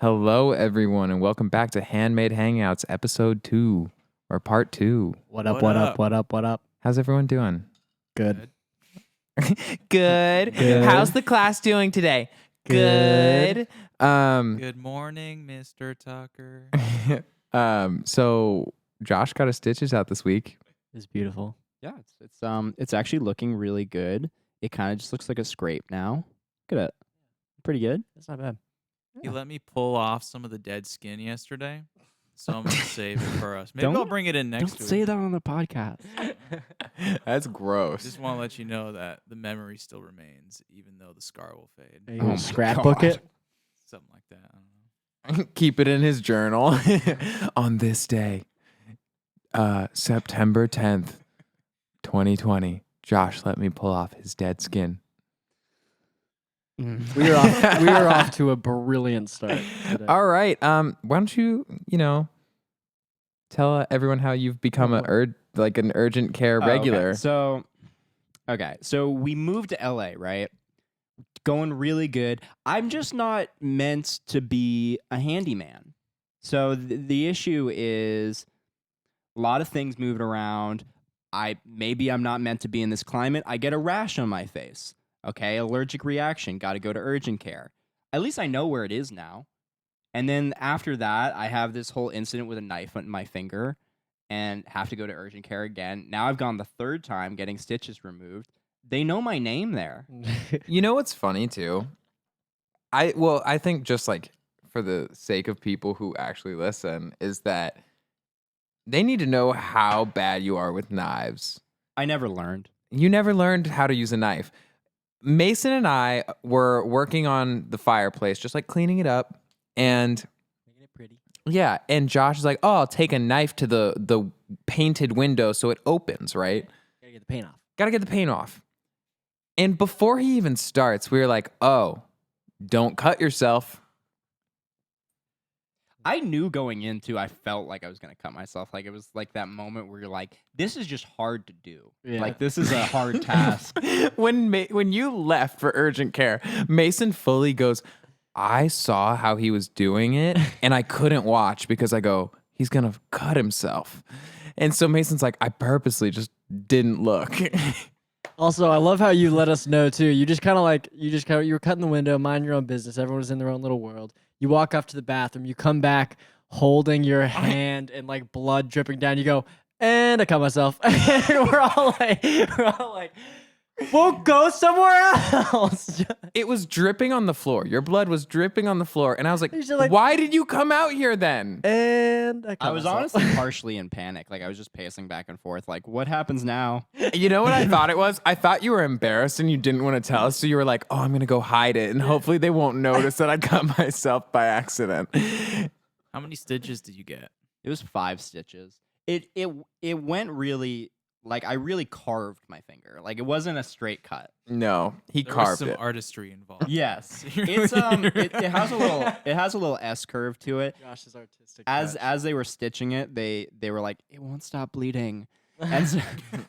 Hello, everyone, and welcome back to Handmade Hangouts, episode 2, or part 2. What up? How's everyone doing? Good. Good. How's the class doing today? Good. Good morning, Mr. Tucker. So Josh got his stitches out this week. It's beautiful. Yeah, it's actually looking really good. It kind of just looks like a scrape now. Look at it. Pretty good. That's not bad. He let me pull off some of the dead skin yesterday, so I'm gonna save it for us. Maybe I'll Don't- bring it in next Don't week. say that on the podcast. That's gross. Just want to let you know that the memory still remains, even though the scar will fade. Are you Oh gonna my scrapbook God. it? Something like that. I don't know. Keep it in his journal. On this day, September 10th, 2020, Josh let me pull off his dead skin. We are off to a brilliant start today. All right. Why don't you, tell everyone how you've become an urgent care regular. Okay. So we moved to LA, right? Going really good. I'm just not meant to be a handyman. So the issue is a lot of things moving around. Maybe I'm not meant to be in this climate. I get a rash on my face. Okay, allergic reaction. Got to go to urgent care. At least I know where it is now. And then after that, I have this whole incident with a knife on my finger and have to go to urgent care again. Now I've gone the third time getting stitches removed. They know my name there. You know what's funny too? I think just like for the sake of people who actually listen, is that they need to know how bad you are with knives. I never learned. You never learned how to use a knife. Mason and I were working on the fireplace, just like cleaning it up. And Making it pretty. yeah, and Josh is like, oh, I'll take a knife to the painted window so it opens, right? Gotta get the paint off. Gotta get the paint off. And before he even starts, we were like, oh, don't cut yourself. I knew going into, I felt like I was going to cut myself. Like it was like that moment where you're like, this is just hard to do. Yeah. Like this is a hard task. When you left for urgent care, Mason fully goes, I saw how he was doing it and I couldn't watch because I go, he's going to cut himself. And so Mason's like, I purposely just didn't look. Also, I love how you let us know too. You were cutting the window, mind your own business. Everyone was in their own little world. You walk off to the bathroom. You come back holding your hand and like blood dripping down. You go, and I cut myself. And we're all like, we'll go somewhere else. It was dripping on the floor. Your blood was dripping on the floor. And I was like, You're like- why did you come out here then? And I cut I was myself. honestly partially in panic. Like I was just pacing back and forth. Like what happens now? You know what I thought it was? I thought you were embarrassed and you didn't want to tell us. So you were like, oh, I'm going to go hide it. And hopefully they won't notice that I cut myself by accident. How many stitches did you get? It was 5 stitches. It went really, like I really carved my finger. Like it wasn't a straight cut. No, he There was carved some it. artistry involved. Yes. You're It's really- it has a little S curve to it. Josh's artistic. As touch. as they were stitching it, they were like, it won't stop bleeding. And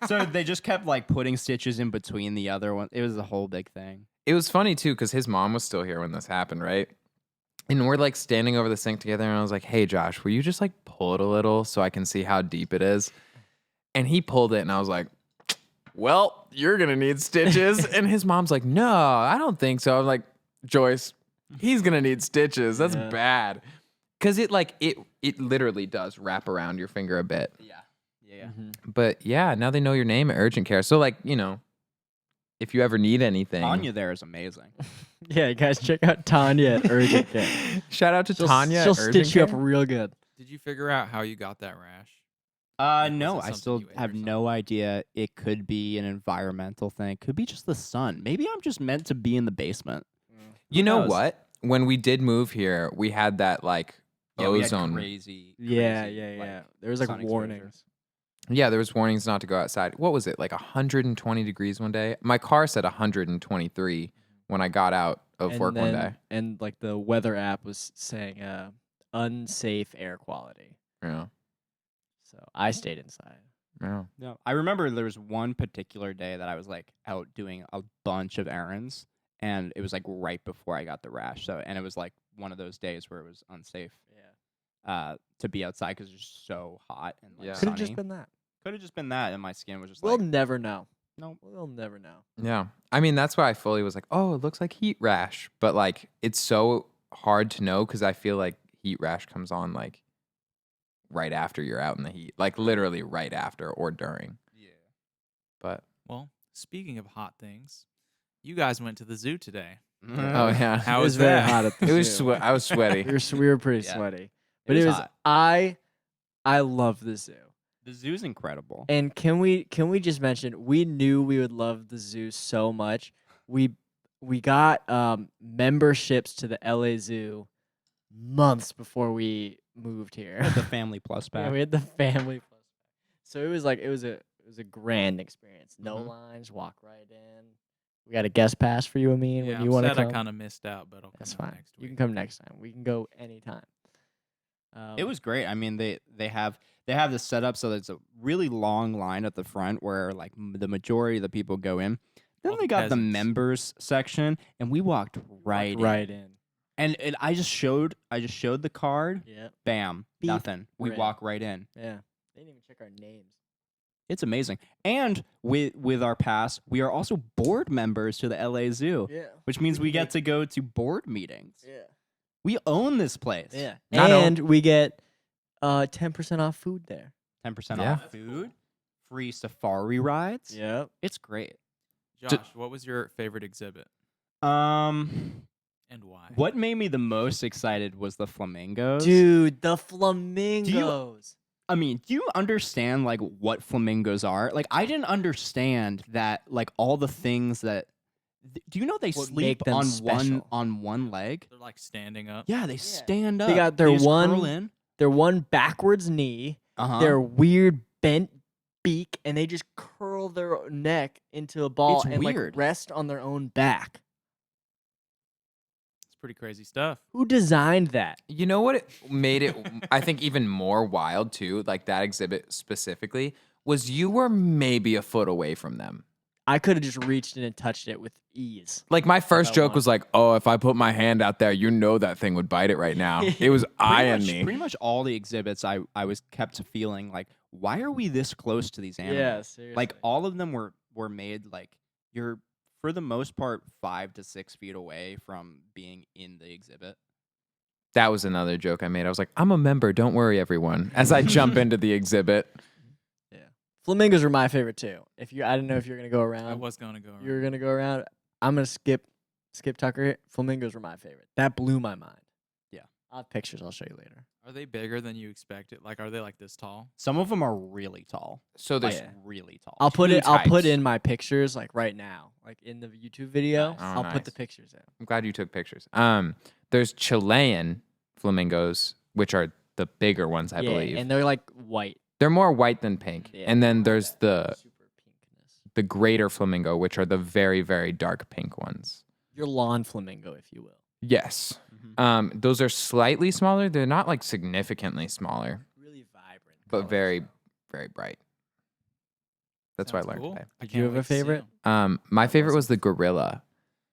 so they just kept like putting stitches in between the other one. It was a whole big thing. It was funny too because his mom was still here when this happened, right? And we're like standing over the sink together, and I was like, "Hey, Josh, will you just like pull it a little so I can see how deep it is?" And he pulled it, and I was like, "Well, you're gonna need stitches." And his mom's like, "No, I don't think so." I'm like, "Joyce, he's gonna need stitches. That's Yeah. bad." Because it literally does wrap around your finger a bit. Yeah. Mhm. But yeah, now they know your name at urgent care. So like, if you ever need anything, Tanya there is amazing. Yeah, guys, check out Tanya at Urgent Care. shout out to Tanya. She'll at Urgent stitch you up Care. real good. Did you figure out how you got that rash? No, Was it I something still you ate or have something? no idea. It could be an environmental thing. Could be just the sun. Maybe I'm just meant to be in the basement. You know knows? what? When we did move here, we had that like Yeah, we had ozone. crazy. Yeah. like, There was like sun warnings. exposure. Yeah, there was warnings not to go outside. What was it? Like 120 degrees one day? My car said 123 when I got out of work one day. And like the weather app was saying unsafe air quality. Yeah. So I stayed inside. Yeah. No, I remember there was one particular day that I was like out doing a bunch of errands, and it was like right before I got the rash. So, and it was like one of those days where it was unsafe Yeah. to be outside because it's so hot and like Yeah. Could have sunny. just been that. Could have just been that, and my skin was just We'll like, never know. nope. We'll never know. Yeah. I mean, that's why I fully was like, oh, it looks like heat rash. But like, it's so hard to know because I feel like heat rash comes on like right after you're out in the heat, like literally right after or during. Yeah. But Well, speaking of hot things, you guys went to the zoo today. oh yeah, How It was was very that? hot at the it was. zoo. I was sweaty. We were pretty Yeah. sweaty. It But was it was hot. I love the zoo. The zoo's incredible. And can we just mention we knew we would love the zoo so much. We got memberships to the LA Zoo months before we moved here. the Family Plus Yeah, pack. we had the family plus. So it was like it was a grand experience. No Mhm. lines, walk right in. We got a guest pass for you, Amin, Yeah, when I'm you want to sad I come. kind of missed out, but I'll That's come fine. next You week. can come next time. We can go anytime. It was great. I mean, they have this set up so that it's a really long line at the front where like the majority of the people go in. Then All they the got the peasants. members section, and we walked right in. right in. And I just showed the card. Yeah. Bam, Beep. nothing. We We're in. walk right in. Yeah. They didn't even check our names. It's amazing. And with our pass, we are also board members to the LA Zoo, Yeah. which means We we can get to go to board meetings. Yeah. We own this place. Yeah. Not all- And we get 10% off food there. 10% Yeah. off food, free safari rides. Yep. It's great. Josh, what was your favorite exhibit Um, and why? what made me the most excited was the flamingos. Dude, the flamingos. I mean, do you understand like what flamingos are? Like, I didn't understand that. Like all the things that. Do you know they What sleep make them on special. one leg? They're like standing up. Yeah, they stand up. They got their just one- curl in. Their one backwards knee, Uh-huh. their weird bent beak, and they just curl their neck into a ball It's and weird. like rest on their own back. It's pretty crazy stuff. Who designed that? You know what made it, I think, even more wild too, like that exhibit specifically, was you were maybe a foot away from them. I could have just reached in and touched it with ease. Like my first I joke want. was like, oh, if I put my hand out there, you know that thing would bite it right now. It was eyeing me. Pretty much all the exhibits, I was kept feeling like, why are we this close to these animals? seriously. Like all of them were made like you're for the most part 5 to 6 feet away from being in the exhibit. That was another joke I made. I was like, I'm a member. Don't worry, everyone. As I jump into the exhibit. Flamingos were my favorite too. I didn't know if you're gonna go I around. was going to go around. You were gonna go around. I'm gonna skip Tucker. Flamingos were my favorite. That blew my mind. Yeah. I'll have pictures. I'll show you later. Are they bigger than you expected? Like, are they like this tall? Some of them are really tall. So there's yeah. Really tall. I'll put Two it. I'll put types. in my pictures like right now, like in the YouTube video. Nice. Oh, I'll nice. put the pictures in. I'm glad you took pictures. There's Chilean flamingos, which are the bigger ones, I believe. and they're like white. They're more white than pink. Yeah. And then there's the super pinkness. greater flamingo, which are the very, very dark pink ones. Your lawn flamingo, if you will. Yes. Mhm. Those are slightly smaller. They're not like significantly smaller, Really vibrant. but colors. very, very bright. That's what I Sounds learned cool. today. I Did you can't have a wait to see favorite? 'em. My That favorite wasn't was the gorilla.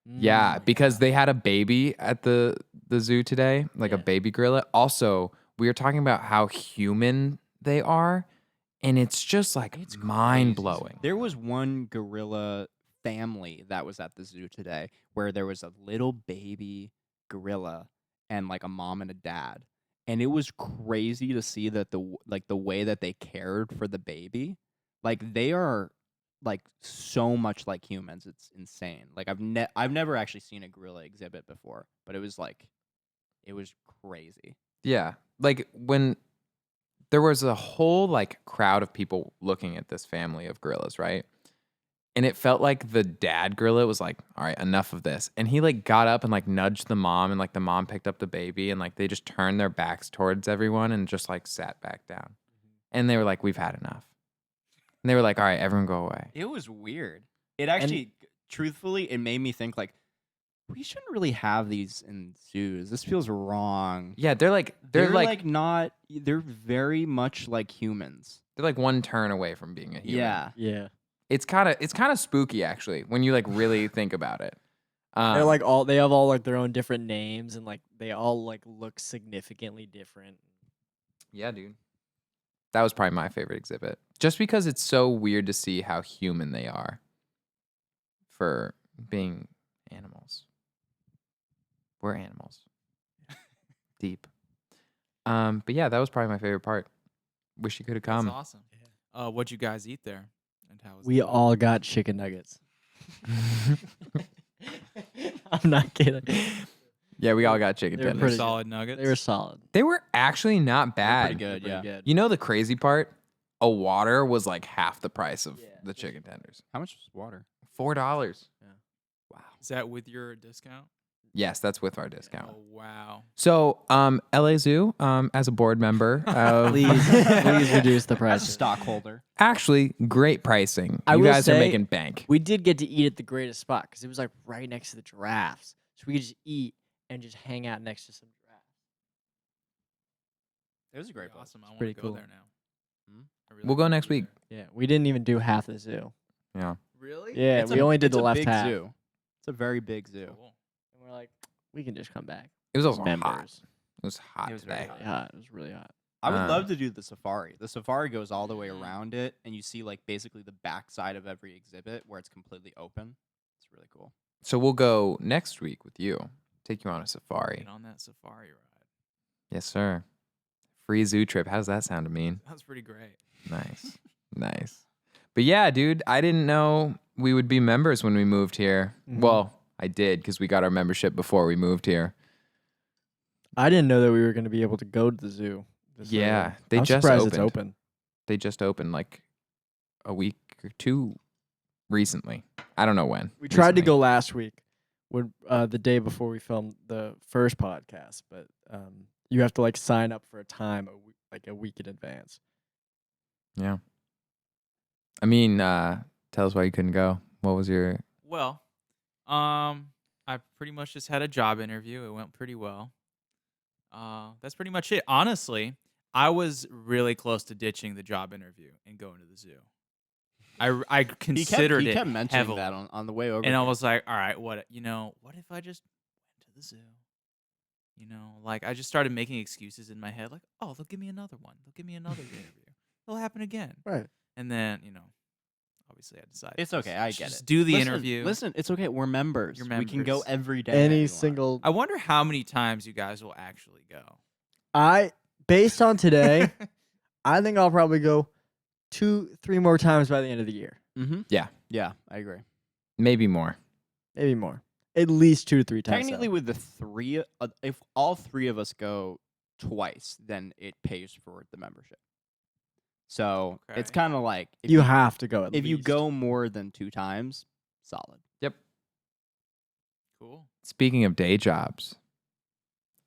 Yeah, Mm. because they had a baby at the zoo today, like a Yeah. baby gorilla. Also, we were talking about how human they are, and it's just like It's mind crazy. blowing. There was one gorilla family that was at the zoo today where there was a little baby gorilla and like a mom and a dad. And it was crazy to see that the way that they cared for the baby. Like they are like so much like humans. It's insane. Like I've never actually seen a gorilla exhibit before, but it was crazy. Yeah, like when there was a whole like crowd of people looking at this family of gorillas, right? And it felt like the dad gorilla was like, all right, enough of this. And he like got up and like nudged the mom, and like the mom picked up the baby, and like they just turned their backs towards everyone and just like sat back down. And they were like, we've had enough. And they were like, all right, everyone go away. It was weird. It actually, truthfully, it made me think like, we shouldn't really have these in zoos. This feels wrong. Yeah, they're like not. They're very much like humans. they're like one turn away from being a human. Yeah. Yeah. It's kind of spooky actually when you like really think about it. They're like all they have all like their own different names and like they all like look significantly different. Yeah, dude. That was probably my favorite exhibit. Just because it's so weird to see how human they are for being animals. We're animals. Deep. But yeah, that was probably my favorite part. Wish you could have That's come. awesome. What'd you guys eat there? And how was We the food? all got chicken nuggets. I'm not kidding. Yeah, we all got chicken They're tenders. pretty solid nuggets. They were solid. They were actually not bad. Pretty good, yeah. Good. You know the crazy part? A water was like half the price of the chicken tenders. How much was water? $4. Wow. Is that with your discount? Yes, that's with our discount. Oh wow. So, LA Zoo, as a board member, Please reduce the As a price. stockholder. actually great pricing. I You will guys are say- making bank. We did get to eat at the greatest spot because it was like right next to the giraffes, so we could just eat and just hang out next to some giraffes. It was a great place. Awesome. I want pretty to cool. go there now. Mhm. I really We'll go wanna next week. there. Yeah, we didn't even do half the zoo. Yeah. Really? Yeah, It's we a- only did it's the a left big half. zoo. It's a very big zoo. Cool. And we're like, we can just come back. It was as also hot. members. It was hot It was very today. hot. Really hot. It was really hot. I would Um, love to do the safari. The safari goes all the way around it, and you see like basically the backside of every exhibit where it's completely open. It's really cool. So we'll go next week with you. Take you on a safari. Get on that safari ride. Yes, sir. Free zoo trip. How does that sound to mean? That's pretty great. Nice. Nice. But yeah, dude, I didn't know we would be members when we moved here. Mhm. Well, I did because we got our membership before we moved here. I didn't know that we were going to be able to go to the zoo. Yeah, they I'm just surprised it's opened. open. They just opened like a week or two recently. I don't know when. We tried to recently. go last week, when the day before we filmed the first podcast, but you have to like sign up for a time like a week in advance. Yeah. I mean, tell us why you couldn't go. What was your... Well, I pretty much just had a job interview. It went pretty well. That's pretty much it. Honestly, I was really close to ditching the job interview and going to the zoo. I considered he it kept mentioning heavily. that on the way over. And I here. was like, all right, what if I just went to the zoo? Like I just started making excuses in my head, like, oh, they'll give me another one. They'll give me another interview. It'll happen again. Right. And then, obviously I decided. It's okay, I get just it. do the Listen, interview. Listen, it's okay. We're members. You're We can go members. every day. that we Any want. single I wonder how many times you guys will actually go. based on today, I think I'll probably go 2-3 more times by the end of the year. Mm-hmm. Yeah. Yeah, I agree. Maybe more. Maybe more. At least 2 to 3 times. Technically, with the three, if all three of us go twice, then it pays for the membership. So it's Okay. kind of like if you have to go at if least. you go more than 2 times, solid. Yep. Cool. Speaking of day jobs,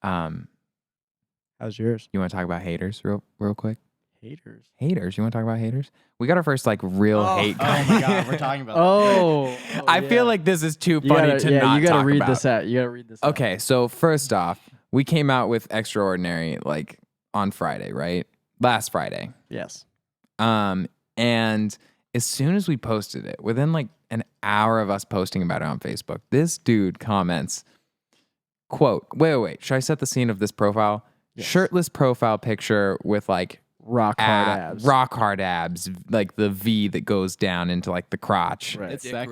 How's yours? you want to talk about haters real quick? Haters. Haters. You want to talk about haters? We got our first like real hate. Oh my god, we're talking about. Oh, I feel like this is too funny to not you gotta talk read about. this out. You gotta read this out. Okay, so first off, we came out with Extraordinary like on Friday, right? Last Friday. Yes. And as soon as we posted it, within like an hour of us posting about it on Facebook, this dude comments, quote, wait, should I set the scene of this profile? Yes. Shirtless profile picture with like Rock hard abs. rock hard abs, like the V that goes down into like the crotch. Right. It's Dick sexy.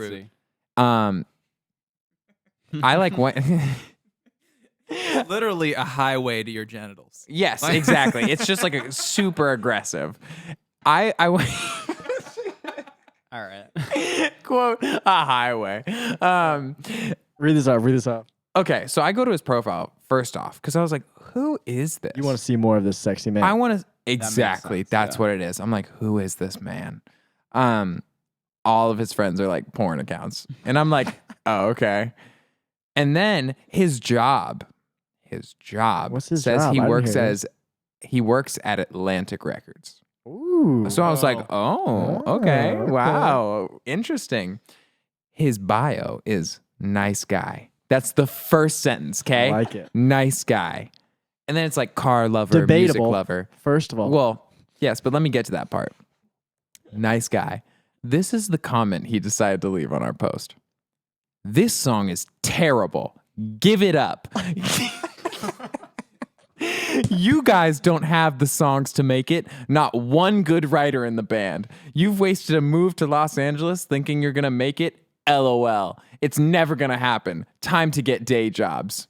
root. I like went. Literally a highway to your genitals. Yes, exactly. It's just like a super aggressive. I went All right. quote a highway. Read this out. Read this out. Okay, so I go to his profile first off because I was like, who is this? You want to see more of this sexy man? I want to exactly. sense, That's yeah. what it is. I'm like, who is this man? All of his friends are like porn accounts, and I'm like, oh, okay. And then his job What's his says job? he I didn't works hear as he works at Atlantic Records. Ooh. So I was like, Oh, okay, okay. wow, interesting. His bio is nice guy. That's the first sentence, okay? I like it. Nice guy. And then it's like car lover, music Debatable. lover. First of all, Well, yes, but let me get to that part. Nice guy. This is the comment he decided to leave on our post. this song is terrible. Give it up. You guys don't have the songs to make it. Not one good writer in the band. You've wasted a move to Los Angeles thinking you're going to make it. LOL. It's never going to happen. Time to get day jobs.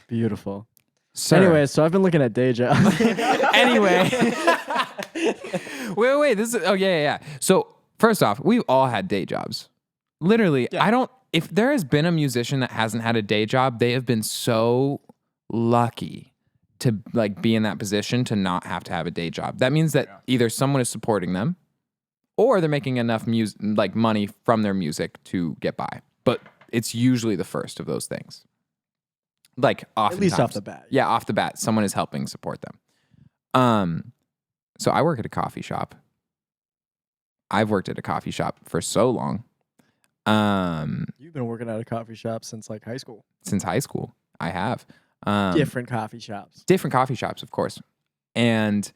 Beautiful. Sir. Anyway, so I've been looking at day jobs. Anyway. wait. This is, yeah. So, first off, we've all had day jobs. Literally, if there has been a musician that hasn't had a day job, they have been so lucky to like be in that position to not have to have a day job. That means that either someone is supporting them or they're making enough money from their music to get by. But it's usually the first of those things. Like oftentimes. At least off the bat. Yeah, off the bat, someone is helping support them. So I work at a coffee shop. I've worked at a coffee shop for so long. You've been working at a coffee shop since like high school. Since high school, I have. Different coffee shops. Different coffee shops, of course. And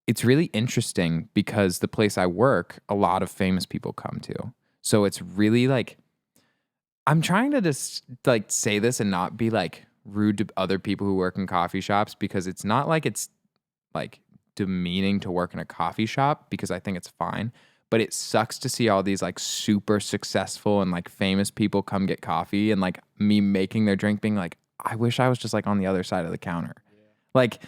it's really interesting because the place I work, a lot of famous people come to. So it's really like, I'm trying to just like say this and not be like rude to other people who work in coffee shops, because it's not like it's like demeaning to work in a coffee shop, because I think it's fine. But it sucks to see all these like super successful and like famous people come get coffee and like me making their drink being like, I wish I was just like on the other side of the counter. Yeah. Like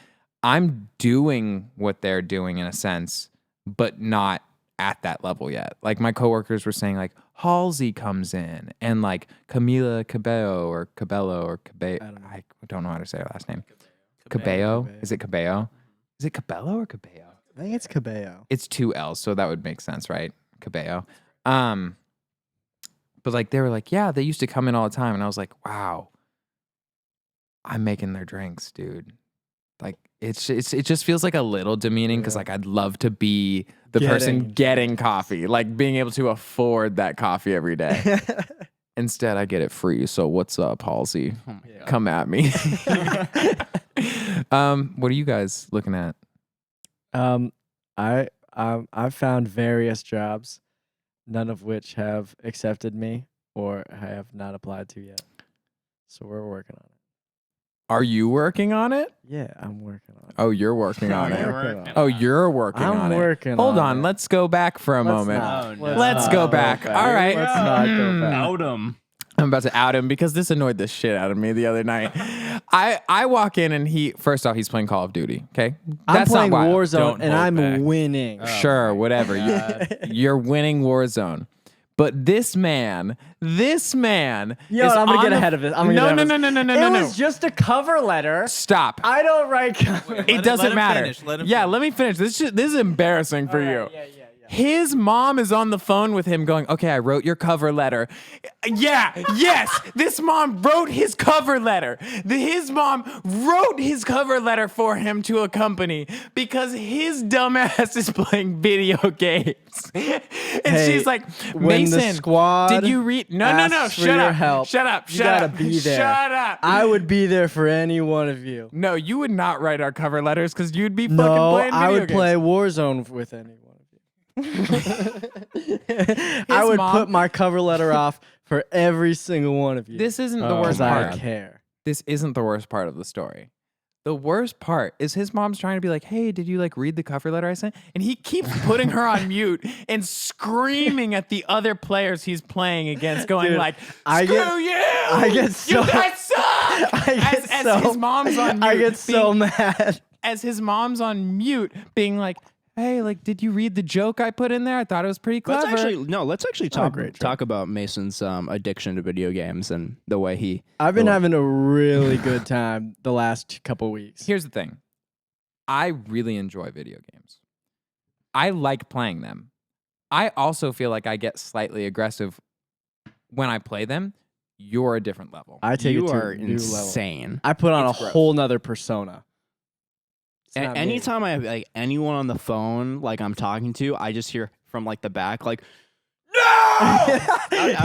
I'm doing what they're doing in a sense, but not at that level yet. Like my coworkers were saying like Halsey comes in and like Camila Cabello. I don't know how to say her last name. Cabello? Is it Cabello? Is it Cabello or Cabello? I think it's Cabello. It's 2 L's, so that would make sense, right? Cabello. But like they were like, yeah, they used to come in all the time, and I was like, wow, I'm making their drinks, dude. Like it just feels like a little demeaning because like I'd love to be the person getting coffee, like being able to afford that coffee every day. Instead, I get it free. So what's up, Halsey? Oh my God. Come at me. What are you guys looking at? I've found various jobs, none of which have accepted me or I have not applied to yet. So we're working on it. Are you working on it? Yeah, I'm working on it. Oh, you're working on it. Oh, you're working on it. I'm working Hold on on. it. Let's go back for a moment. Let's go back. All right. Let's not go back. Out him. I'm about to out him because this annoyed the shit out of me the other night. I walk in and first off, he's playing Call of Duty. Okay, I'm playing not wild. Warzone Don't and hold I'm back. winning. Sure, whatever. You're winning Warzone. But this man Yo, is I'm gonna get ahead of it. No. It was just a cover letter. Stop. I don't write cover. It doesn't him matter. finish, let him Yeah, finish. let me finish. This is embarrassing for you. Yeah. His mom is on the phone with him going, okay, I wrote your cover letter. Yes, this mom wrote his cover letter. His mom wrote his cover letter for him to a company because his dumbass is playing video games. And Hey, she's like, when the Mason, squad did you read? No, asks for shut your up. help, Shut up. you gotta be there. Shut up. I would be there for any one of you. No, you would not write our cover letters because you'd be fucking No, playing video I would games. play Warzone with any one of you. I would mom- put my cover letter off for every single one of you. This isn't the Oh, worst because part. I care. This isn't the worst part of the story. The worst part is his mom's trying to be like, hey, did you like read the cover letter I sent? And he keeps putting her on mute and screaming at the other players he's playing against, going Dude, like, I screw get- you! I get so- You guys suck! I get as so his mom's on mute. I get so mad. As his mom's on mute, being like, hey, like, did you read the joke I put in there? I thought it was pretty clever. Let's actually great talk about Mason's addiction to video games and the way he. I've been having a really good time the last couple weeks. Here's the thing. I really enjoy video games. I like playing them. I also feel like I get slightly aggressive when I play them. You're a different level. I take You it to are a new level. insane. I put on It's a gross. whole nother persona. It's And not me. anytime I have like anyone on the phone, like I'm talking to, I just hear from like the back, like, no, out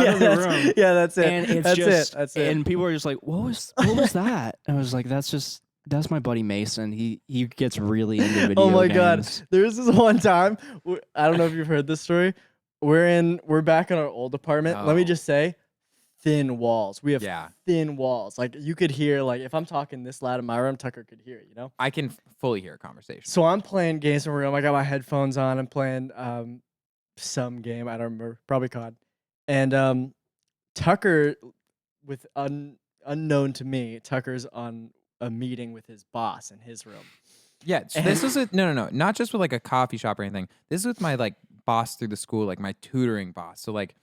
of the room. Yeah, that's it. And it's that's just, it. That's it. and people are just like, what was that? And I was like, that's my buddy Mason. He gets really into video Oh my games. god! There was this one time. I don't know if you've heard this story. We're back in our old apartment. Let me No. just say, thin walls. We have Yeah. thin walls. Like you could hear, like if I'm talking this loud in my room, Tucker could hear it, you know? I can fully hear a conversation. So I'm playing games in my room. I got my headphones on. I'm playing some game. I don't remember. Probably COD. And Tucker, with unknown to me, Tucker's on a meeting with his boss in his room. Yeah, so this was no, not just with like a coffee shop or anything. This is with my like boss through the school, like my tutoring boss. So like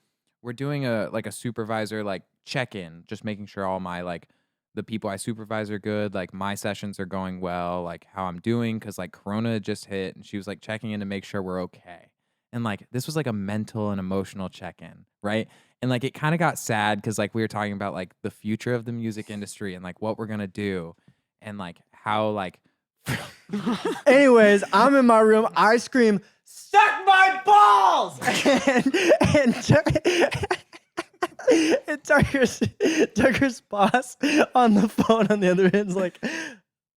we're doing a supervisor like check-in, just making sure all my like the people I supervise are good, like my sessions are going well, like how I'm doing, because like Corona just hit, and she was like checking in to make sure we're okay. And like this was like a mental and emotional check-in, right? And like it kind of got sad because like we were talking about like the future of the music industry and like what we're gonna do, and like how like. Anyways, I'm in my room. I scream, "Suck my balls!" and Tucker's boss on the phone on the other end's like,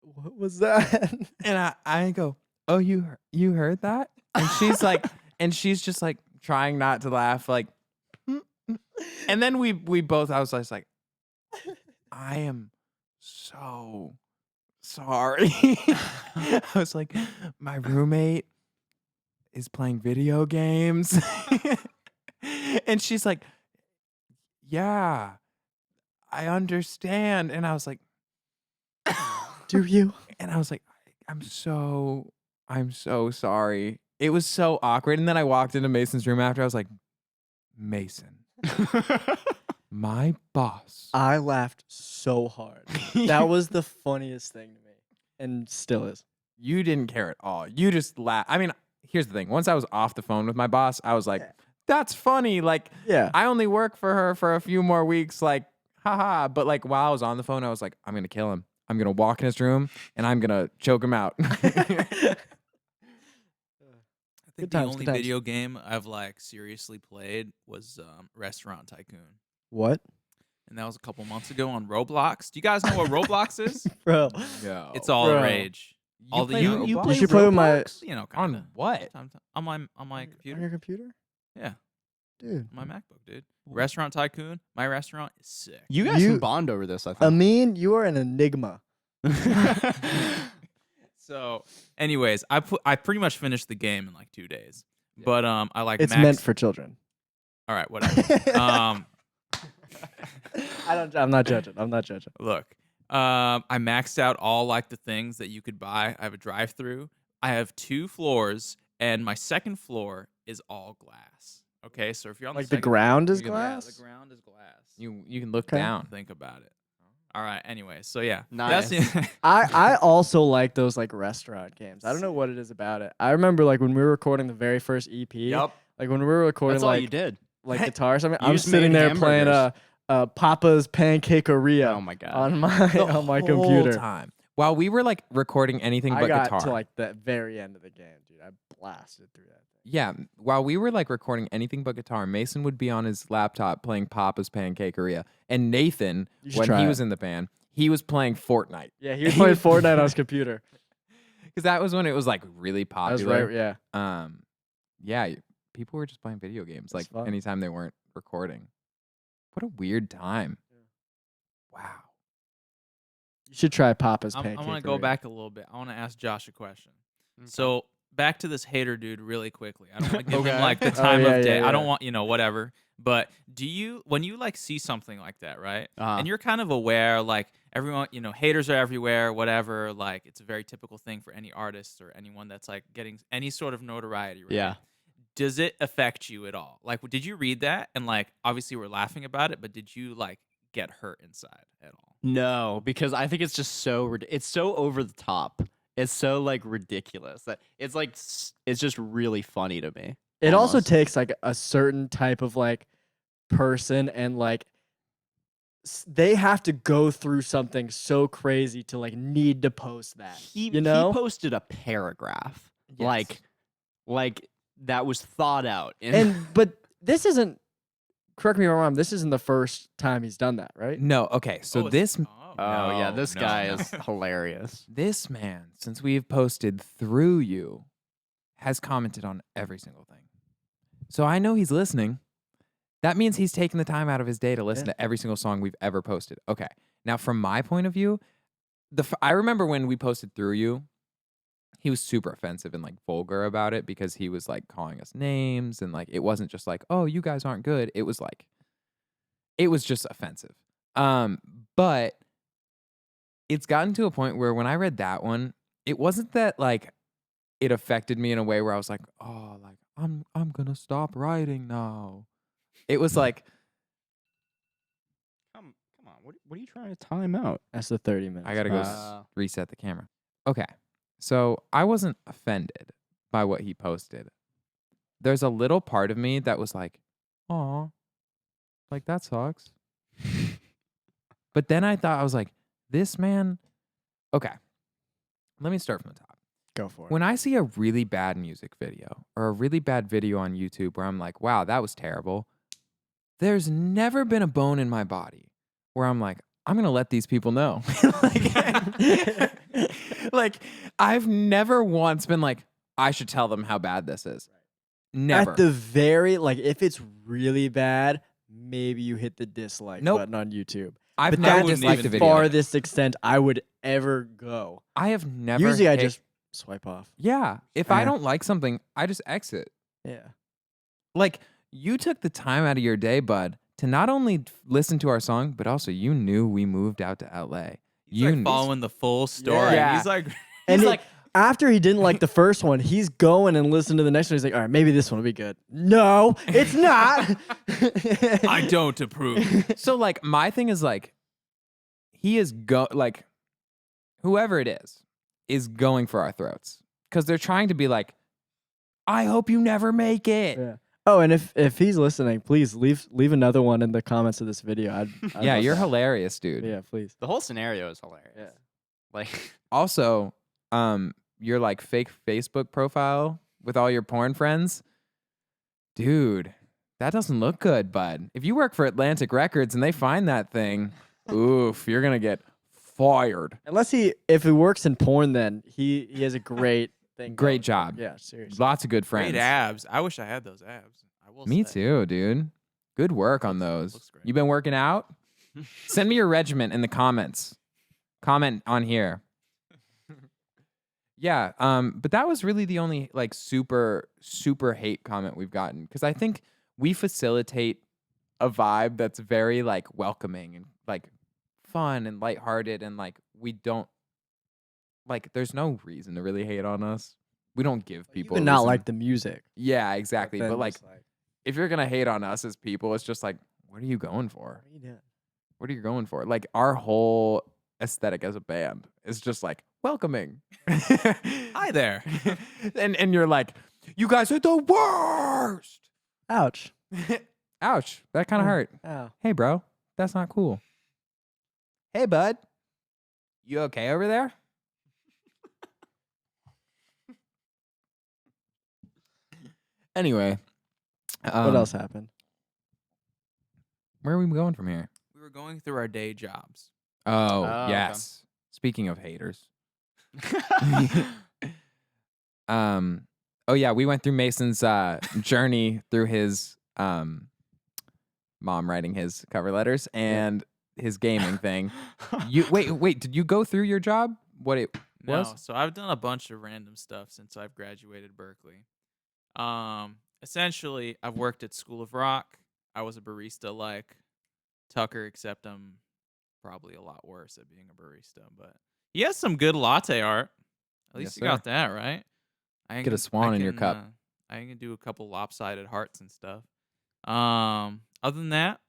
"What was that?" And I go, "Oh, you heard that?" And she's like, and she's just like trying not to laugh, like. And then we both, I was just like, I am so sorry. I was like, my roommate is playing video games. And she's like, yeah, I understand. And I was like, Do you? and I was like, I'm so sorry. It was so awkward. And then I walked into Mason's room after. I was like, Mason, my boss. I laughed so hard. That was the funniest thing to me, and still is. You didn't care at all. You just laughed. I mean, here's the thing. Once I was off the phone with my boss, I was like, that's funny. Like, Yeah. I only work for her for a few more weeks. Like, haha. But like, while I was on the phone, I was like, I'm going to kill him. I'm going to walk in his room and I'm going to choke him out. I think Good times, the only good times. video game I've like seriously played was Restaurant Tycoon, What? and that was a couple months ago on Roblox. Do you guys know what Roblox is? Bro. No. It's all the Bro. rage. All the play young- Roblox? You should play with my You know, On kinda. what? On my on computer. your computer? Yeah, Dude. on my MacBook, dude. Restaurant Tycoon. My restaurant is sick. You guys You- can bond over this, I think. Amin, you are an enigma. So, anyways, I pretty much finished the game in like 2 days. Yeah. But I like It's maxed- meant for children. All right, whatever. I'm not judging. I'm not judging. Look, I maxed out all like the things that you could buy. I have a drive-through. I have 2 floors, and my second floor is all glass. Okay, so if you're on Like the the ground is you can- glass? yeah, the ground is glass. You can look Okay. down. Think about it. All right. Anyway, so yeah, Nice. That's I also like those like restaurant games. I don't know what it is about it. I remember like when we were recording the very first EP. Yep. Like when we were recording That's all like you did. guitars. I mean, You I'm just sitting made there playing hamburgers. Papa's Pancakeria Oh my god. on my The on my whole computer. time. While we were like recording anything I but got guitar. to like the very end of the game, dude. I blasted through that thing. Yeah, while we were like recording anything but guitar, Mason would be on his laptop playing Papa's Pancakeria, and Nathan, You should when try he it. was in the band, he was playing Fortnite Yeah, he was playing Fortnite on his computer. because that was when it was like really That was popular. right. Yeah. Yeah, people were just playing video games That's like fun. anytime they weren't recording. What a weird time. Wow. You should try Papa's I Pancakeria. want to go back a little bit. I want to ask Josh a question. Okay. So back to this hater dude really quickly. I don't want to give Okay. him like the Oh, time yeah, of day. yeah, I don't yeah. want, whatever. But when you like see something like that, right? Uh-huh. And you're kind of aware, like everyone, haters are everywhere, whatever. Like it's a very typical thing for any artist or anyone that's like getting any sort of notoriety, right? Yeah. Does it affect you at all? Like, did you read that? And like, obviously we're laughing about it, but did you like get hurt inside at all? No, because I think it's just it's so over the top. It's so like ridiculous that it's like it's just really funny to me. It also almost. takes like a certain type of like person and like they have to go through something so crazy to like need to post that. He you know? he posted a paragraph Yes. like that was thought out. But this isn't, correct me if I'm wrong, this isn't the first time he's done that, right? No, okay. So this oh yeah, no, this no, guy no. is hilarious. this man, since we've posted through you, has commented on every single thing. So I know he's listening, That means he's taking the time out of his day to listen Yeah. to every single song we've ever posted. Okay. Now, from my point of view, I remember when we posted Through You, he was super offensive and like vulgar about it because he was like calling us names and like it wasn't just like, oh, you guys aren't good. It was like, it was just offensive. But it's gotten to a point where when I read that one, it wasn't that like it affected me in a way where I was like, oh, like I'm gonna stop writing now. It was like, Come on. What are you trying to time out? That's the 30 minutes. I gotta go reset the camera. Okay. So I wasn't offended by what he posted. There's a little part of me that was like, "Aw, like that sucks." But then I thought, I was like, this man, okay, let me start from the top. Go for it. When I see a really bad music video or a really bad video on YouTube where I'm like, wow, that was terrible, there's never been a bone in my body where I'm like, I'm going to let these people know. Like, I've never once been like, I should tell them how bad this is. Never. At the very, like, if it's really bad, maybe you hit the dislike Nope. button on YouTube. I've But never that's disliked a the video. farthest extent I would ever go. I have never. Usually I hate- just swipe off. Yeah. If I Yeah. don't like something, I just exit. Yeah. Like, you took the time out of your day, bud, to not only listen to our song, but also you knew we moved out to LA. He's You like knew- following the full story. Yeah. He's like, And He's it- like, after he didn't like the first one, he's going and listening to the next one. He's like, all right, maybe this one will be good. No, it's not. I don't approve. so like my thing is like, he is like, whoever it is going for our throats because they're trying to be like, I hope you never make it. Yeah. Oh, and if he's listening, please leave another one in the comments of this video. I'd Yeah, love you're that. hilarious, dude. Yeah, please. The whole scenario is hilarious. Yeah. Like, Also, your like fake Facebook profile with all your porn friends, dude, that doesn't look good, bud. If you work for Atlantic Records and they find that thing, oof, you're gonna get fired. Unless if he works in porn, then he has a great thing. Great going. job. Yeah, seriously. Lots of good friends. Great abs. I wish I had those abs. I will. Me say. too, dude. Good work on those. Looks great. You been working out? Send me your regiment in the comments. Comment on here. Yeah, but that was really the only like super hate comment we've gotten because I think we facilitate a vibe that's very like welcoming and like fun and lighthearted and like we don't like there's no reason to really hate on us. We don't give people Even a not reason. like the music. Yeah, exactly. then But like just if you're gonna hate on us as people, it's just like, what are you going for? what are you doing? What are you going for? Like our whole aesthetic as a band is just like welcoming. Hi there. and you're like, you guys are the worst. Ouch. Ouch. That kind of hurt. Ow. Hey, bro, that's not cool. Hey, bud, you okay over there? Anyway, What um, else happened? Where are we going from here? We were going through our day jobs. Oh, okay. yes. Speaking of haters. Oh yeah, we went through Mason's journey through his mom writing his cover letters and his gaming thing. You wait, did you go through your job? What it No, was? so I've done a bunch of random stuff since I've graduated Berkeley. Essentially, I've worked at School of Rock. I was a barista like Tucker, except I'm probably a lot worse at being a barista. But he has some good latte art. At least Yes, you got that right. I Get a swan in your cup. I can do a couple lopsided hearts and stuff. Other than that,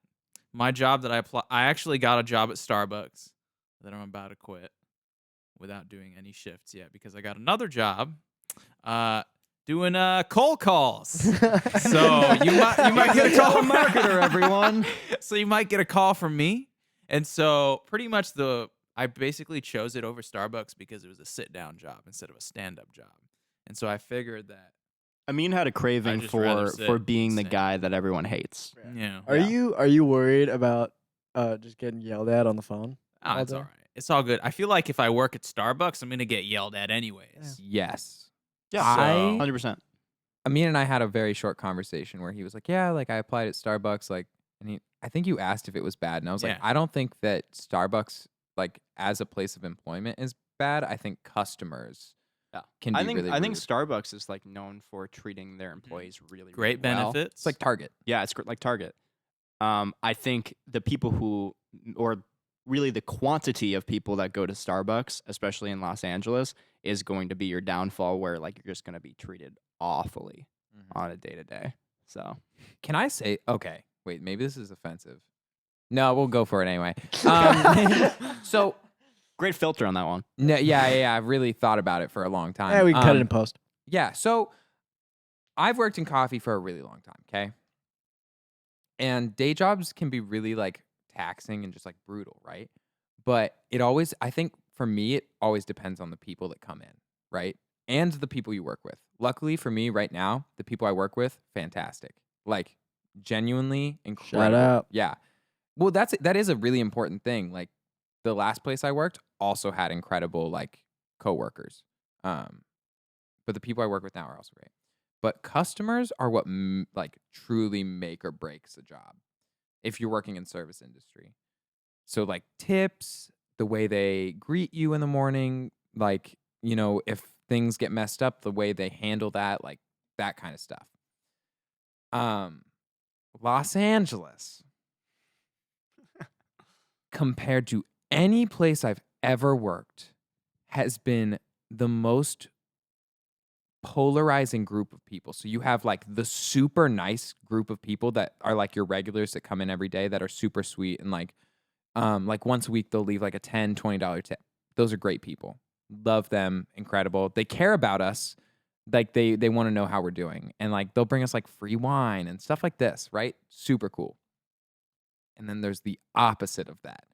my job that I actually got a job at Starbucks that I'm about to quit without doing any shifts yet because I got another job doing cold calls. So you might get a call. Marketer, everyone. So you might get a call from me. And so pretty much I basically chose it over Starbucks because it was a sit down job instead of a stand up job. And so I figured that Amin had a craving just rather for sit being the and guy that everyone hates. yeah. Are you worried about just getting yelled at on the phone? Oh, it's all right. It's all good. I feel like if I work at Starbucks, I'm gonna get yelled at anyways. Yes. Yeah, I- 100%. Amin and I had a very short conversation where he was like, "Yeah, like I applied at Starbucks, like," and I think you asked if it was bad, and I was like, Yeah. "I don't think that Starbucks, like as a place of employment, is bad. I think customers Yeah. can be really I think rude. Starbucks is like known for treating their employees really, Great really well. benefits. It's like Target. Yeah, it's like Target. I think the people who, or really the quantity of people that go to Starbucks, especially in Los Angeles, is going to be your downfall. Where like you're just going to be treated awfully on a day to day. So Can I say? Okay, wait, maybe this is offensive. No, we'll go for it anyway. So great filter on that one. no, yeah. I've really thought about it for a long time. Yeah, we can cut it in post. Yeah, so I've worked in coffee for a really long time, okay? And day jobs can be really like taxing and just like brutal, right? But it always, I think for me, it always depends on the people that come in, right? And the people you work with. Luckily for me right now, the people I work with, fantastic. Like genuinely incredible. out. Yeah. Well, that is a really important thing. Like the last place I worked also had incredible like coworkers. But the people I work with now are also great. But customers are what like truly make or breaks a job if you're working in service industry. So like tips, the way they greet you in the morning, like, you know, if things get messed up, the way they handle that, like that kind of stuff. Los Angeles compared to any place I've ever worked has been the most polarizing group of people. So you have like the super nice group of people that are like your regulars that come in every day that are super sweet and like once a week they'll leave like a $10, $20 tip. Those are great people. Love them, incredible. They care about us. Like they want to know how we're doing. And like they'll bring us like free wine and stuff like this, right? Super cool. And then there's the opposite of that,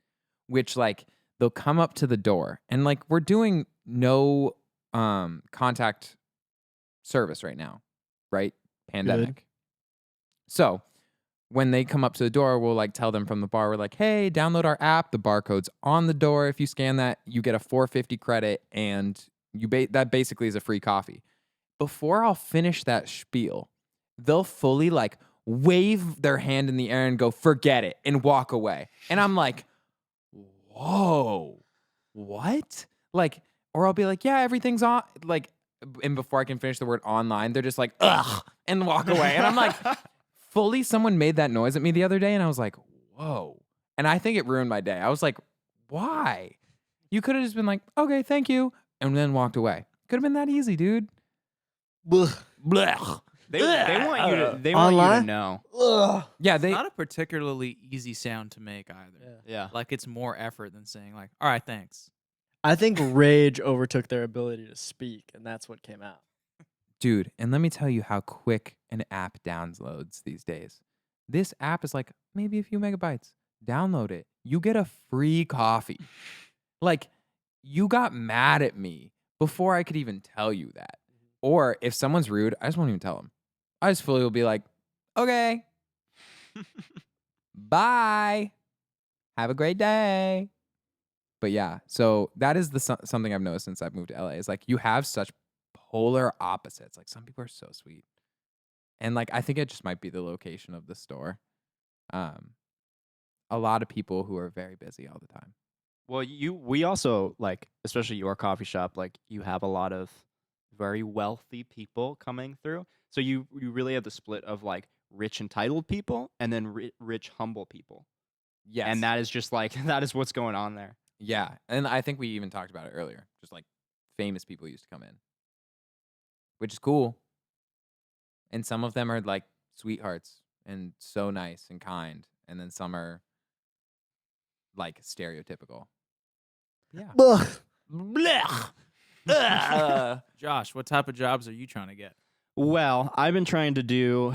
which like they'll come up to the door and like we're doing no contact service right now, right? Pandemic. So when they come up to the door, we'll like tell them from the bar, we're like, hey, download our app. The barcode's on the door. If you scan that, you get a $4.50 credit and that basically is a free coffee. Before I'll finish that spiel, they'll fully like wave their hand in the air and go, forget it, and walk away. And I'm like, whoa, what? Like, or I'll be like, yeah, everything's on. Like, and before I can finish the word online, they're just like, ugh, and walk away. And I'm like, fully, someone made that noise at me the other day, and I was like, whoa. And I think it ruined my day. I was like, why? You could have just been like, okay, thank you, and then walked away. Could have been that easy, dude. Blech. Blech. They want you to know. Yeah, It's not a particularly easy sound to make either. Yeah. Like it's more effort than saying like, all right, thanks. I think rage overtook their ability to speak, and that's what came out. dude, and let me tell you how quick an app downloads these days. This app is like maybe a few megabytes. Download it. You get a free coffee. Like, you got mad at me before I could even tell you that. Or if someone's rude, I just won't even tell them. I just fully will be like, okay, bye. Have a great day. But yeah, so that is something I've noticed since I've moved to LA is like you have such polar opposites. Like some people are so sweet. And like I think it just might be the location of the store. A lot of people who are very busy all the time. Well, we also like, especially your coffee shop, like you have a lot of very wealthy people coming through. So you really have the split of like rich entitled people and then rich humble people. Yes. And that is just like that is what's going on there. Yeah. And I think we even talked about it earlier. Just like famous people used to come in. Which is cool. And some of them are like sweethearts and so nice and kind. And then some are like stereotypical. Yeah. Blech. Josh, what type of jobs are you trying to get? Well, I've been trying to do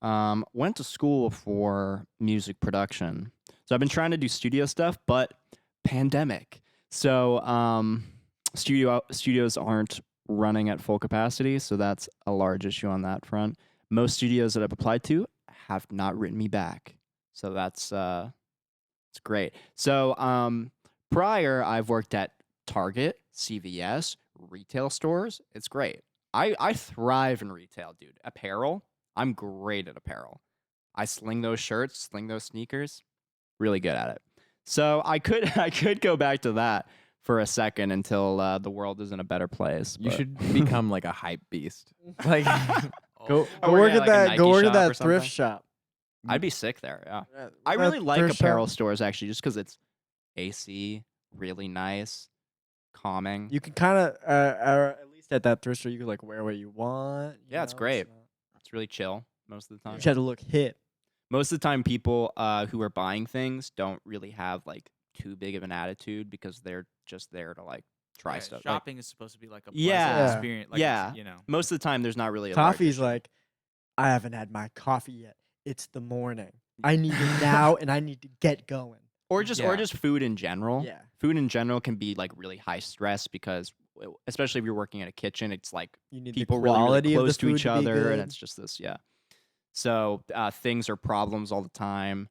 went to school for music production. So I've been trying to do studio stuff, but pandemic. So studios aren't running at full capacity, so that's a large issue on that front. Most studios that I've applied to have not written me back. So that's it's great. So prior I've worked at Target, CVS, retail stores. It's great. I thrive in retail, dude. Apparel, I'm great at apparel. I sling those shirts, sling those sneakers, really good at it. So I could I could go back to that for a second until the world is in a better place. You but- should become like a hype beast. Like, Go Oh, Or work yeah, at like a that. Go Nike work at shop or that something. thrift shop. I'd be sick there. Yeah, Yeah, I that really like thrift apparel shop, stores actually, just because it's AC, really nice, calming. You can kind of, at least at that thrift store, you could like wear what you want. you Yeah, it's know, great. not- It's really chill most of the You time. just have to look hip. Most of the time, people who are buying things don't really have like too big of an attitude because they're just there to like try Yeah, stuff. Like, shopping is supposed to be like a pleasant Yeah. experience. Like Yeah. it's, you know. most of the time, there's not really a large Coffee's issue. like, I haven't had my coffee yet. It's the morning. I need it now, and I need to get going. or Yeah. just food in general. Yeah. Food in general can be like really high stress because especially if you're working in a kitchen, it's like You need people the really, really quality close of the to food each to be other, good. and it's just this, yeah. So things are problems all the time.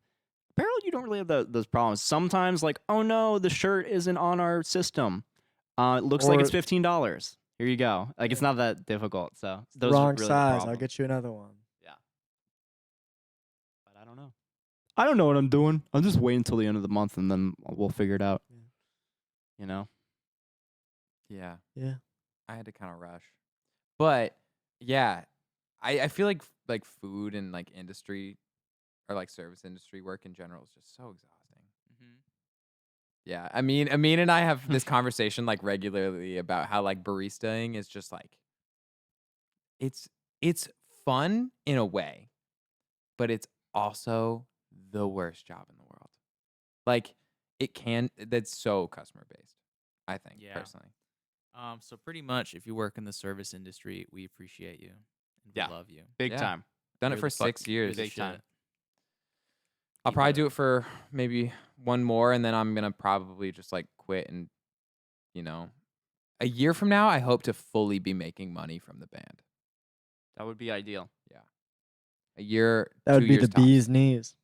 Apparel, you don't really have those problems. Sometimes, like, oh no, the shirt isn't on our system. It looks like Or- it's $15. Here you go. Like, it's not that difficult. So It's the those are wrong really the size. I'll problems. get you another one. But I don't know. I don't know what I'm doing. I'll just wait until the end of the month and then we'll figure it out. Yeah. You know? yeah, Yeah. I had to kind of rush. But yeah, I feel like food and like industry or like service industry work in general is just so exhausting. Mhm. Yeah, Amin and I have this conversation like regularly about how like baristaing is just like it's fun in a way, but it's also the worst job in the world. Like that's so customer based, I think, Yeah. personally. So pretty much, if you work in the service industry, we appreciate you and Yeah. we love you. Big Yeah. time. Done You're it for the fuck- 6 you're years. the Big time. shit. I'll Keep probably it do up. it for maybe one more, and then I'm gonna probably just like quit. And a year from now, I hope to fully be making money from the band. That would be ideal. A year, That would 2 be years the tops. bee's knees.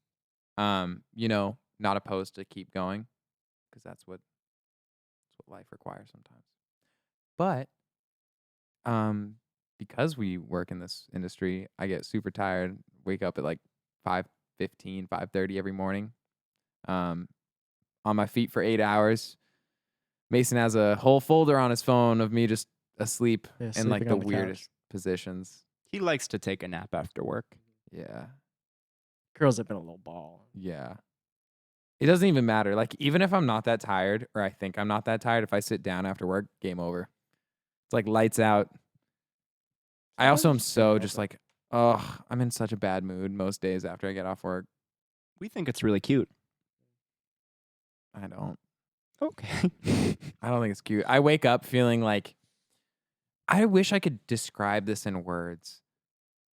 Not opposed to keep going, because that's what life requires sometimes. But because we work in this industry, I get super tired. Wake up at like 5:15, 5:30 every morning. On my feet for 8 hours. Mason has a whole folder on his phone of me just asleep Yeah, in like sleeping the on the couch. weirdest positions. He likes to take a nap after work. Yeah. Curls have been a little ball. Yeah. It doesn't even matter. Like, even if I'm not that tired, or I think I'm not that tired, if I sit down after work, game over. It's like lights out. I also am Sometimes so game just over. like, I'm in such a bad mood most days after I get off work. We think it's really cute. I don't. Okay. I don't think it's cute. I wake up feeling like, I wish I could describe this in words.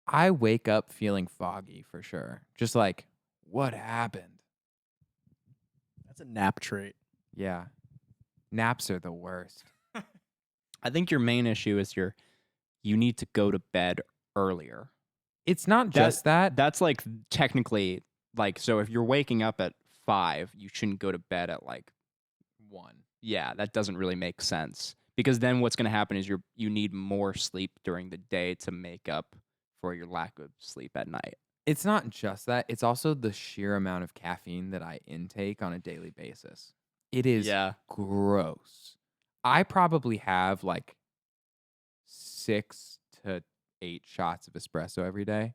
I wake up feeling foggy for sure. Just like, what happened? That's a nap trait. Yeah. Naps are the worst. I think your main issue is you need to go to bed earlier. It's not just that. That's like technically like, so if you're waking up at 5, you shouldn't go to bed at like 1. yeah, that doesn't really make sense because then what's going to happen is you need more sleep during the day to make up for your lack of sleep at night. It's not just that. It's also the sheer amount of caffeine that I intake on a daily basis. It is gross. I probably have like 6 to 8 shots of espresso every day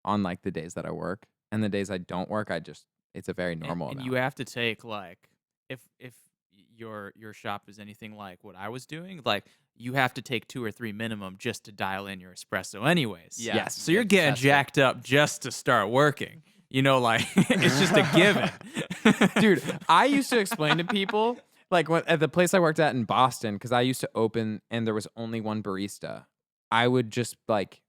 on like the days that I work. And the days I don't work, it's a very normal And amount. you have to take like if your shop is anything like what I was doing, like you have to take 2 or 3 minimum just to dial in your espresso anyways. Yeah. Yes. So you're getting That's it. jacked up just to start working. You know, like it's just a given. Dude, I used to explain to people, like at the place I worked at in Boston, because I used to open and there was only one barista. I would just like,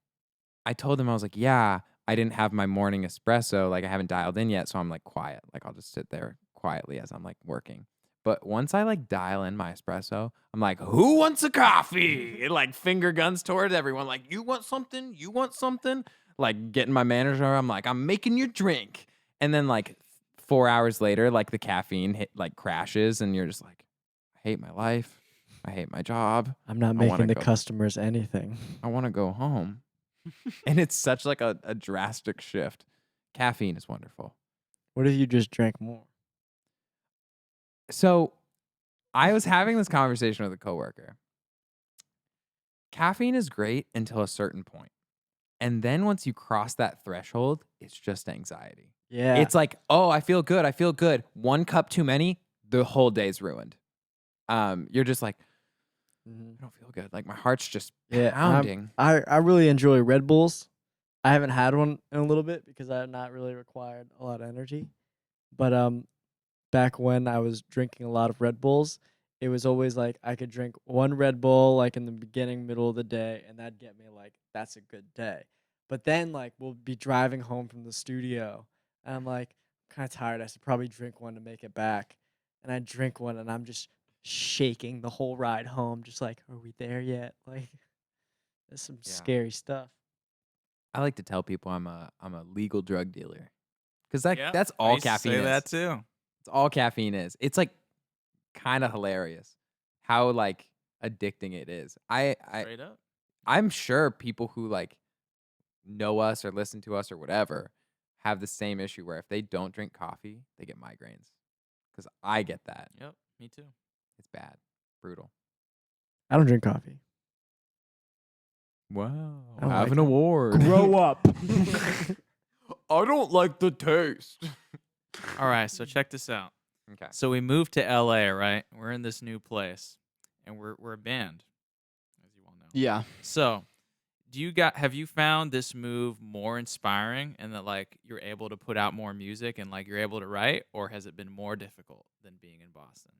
I told them, I was like, yeah, I didn't have my morning espresso. Like I haven't dialed in yet. So I'm like quiet. Like I'll just sit there quietly as I'm like working. But once I like dial in my espresso, I'm like, who wants a coffee? And, like finger guns towards everyone. Like, you want something? You want something? Like getting my manager, I'm like, I'm making your drink. And then like 4 hours later, like the caffeine like crashes and you're just like, I hate my life. I hate my job. I'm not I wanna making the go- customers anything. I want to go home. And it's such like a drastic shift. Caffeine is wonderful. What if you just drank more? So I was having this conversation with a coworker. Caffeine is great until a certain point. And then once you cross that threshold, it's just anxiety. Yeah. It's like, oh, I feel good. I feel good. 1 cup too many, the whole day's ruined. You're just like, Mhm. I don't feel good. Like my heart's just Yeah, pounding. I really enjoy Red Bulls. I haven't had one in a little bit because I have not really required a lot of energy. But back when I was drinking a lot of Red Bulls, it was always like I could drink one Red Bull like in the beginning, middle of the day, and that'd get me like that's a good day. But then like we'll be driving home from the studio, and I'm like kind of tired. I should probably drink one to make it back, and I drink one, and I'm just shaking the whole ride home, just like, are we there yet? Like, that's some Yeah. scary stuff. I like to tell people I'm a legal drug dealer. Because Yep, that's I all used to caffeine say is. that too. It's all caffeine is. It's like kind of hilarious how like addicting it is. Straight up. I'm sure people who like know us or listen to us or whatever have the same issue where if they don't drink coffee, they get migraines. Because I get that. Yep, me too. It's bad. Brutal. I don't drink coffee. Wow. I don't Have like an it. award. Grow up. I don't like the taste. All right, so check this out. Okay. So we moved to LA, right? We're in this new place, and we're a band, as you all know. Yeah. So, have you found this move more inspiring, and that like you're able to put out more music and like you're able to write, or has it been more difficult than being in Boston?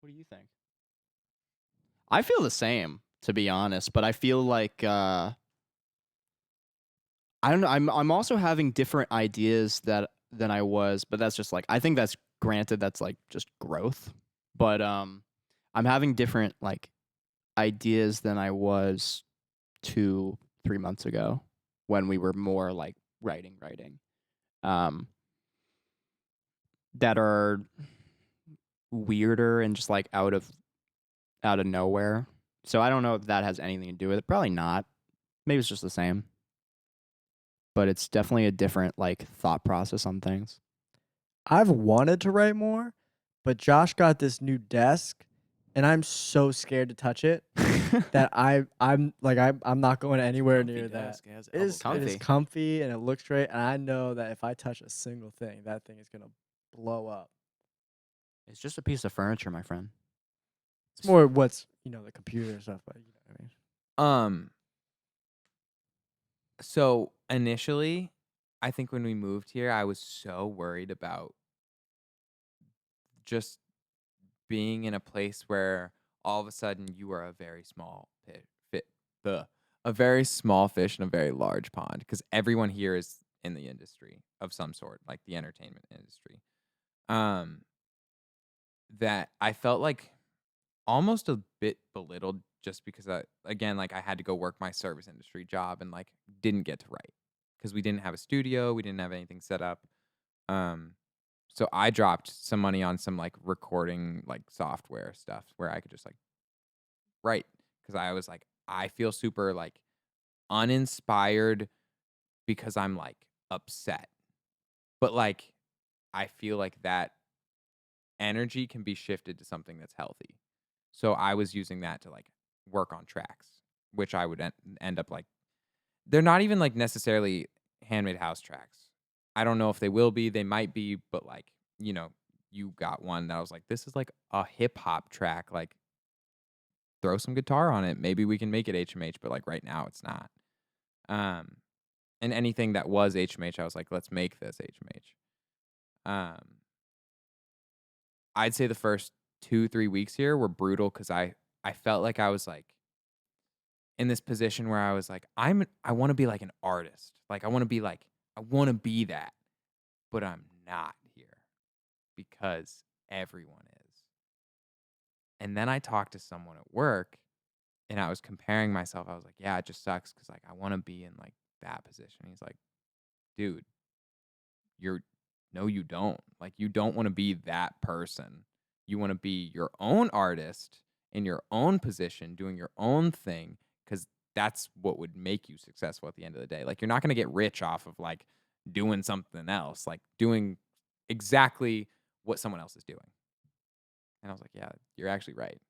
What do you think? I feel the same, to be honest, but I feel like I don't know. I'm also having different ideas than I was, but that's just like I think that's granted that's like just growth. But I'm having different like ideas than I was 2-3 months ago when we were more like writing. Um that are weirder and just like out of nowhere. So I don't know if that has anything to do with it. Probably not. Maybe it's just the same. But it's definitely a different like thought process on things. I've wanted to write more, but Josh got this new desk, and I'm so scared to touch it that I'm like I'm not going anywhere Comfy near that. desk, it has It is, elbow it is comfy. comfy and it looks great, and I know that if I touch a single thing, that thing is gonna blow up. It's just a piece of furniture, my friend. It's more what's the computer and stuff, but you know what I mean. So initially, I think when we moved here, I was so worried about just being in a place where all of a sudden you are a very small a very small fish in a very large pond because everyone here is in the industry of some sort, like the entertainment industry. Um, that I felt like almost a bit belittled just because I had to go work my service industry job and like didn't get to write because we didn't have a studio, we didn't have anything set up. Um, so I dropped some money on some like recording like software stuff where I could just like write because I was like I feel super like uninspired because I'm like upset, but like I feel like that energy can be shifted to something that's healthy. So I was using that to like work on tracks, which I would end up like they're not even like necessarily handmade house tracks. I don't know if they will be, they might be, but like, you got one that I was like, this is like a hip hop track. Like, throw some guitar on it. Maybe we can make it HMH, but like right now it's not. And anything that was HMH, I was like, let's make this HMH. I'd say the first 2-3 weeks here were brutal because I felt like I was like in this position where I was like, I want to be like an artist. Like I want to be that, but I'm not here because everyone is. And then I talked to someone at work and I was comparing myself. I was like, yeah, it just sucks because like I want to be in like that position. He's like, dude, you're no, you don't. Like, you don't want to be that person. You want to be your own artist in your own position, doing your own thing, because that's what would make you successful at the end of the day. Like, you're not going to get rich off of like doing something else, like doing exactly what someone else is doing. And I was like, yeah, you're actually right.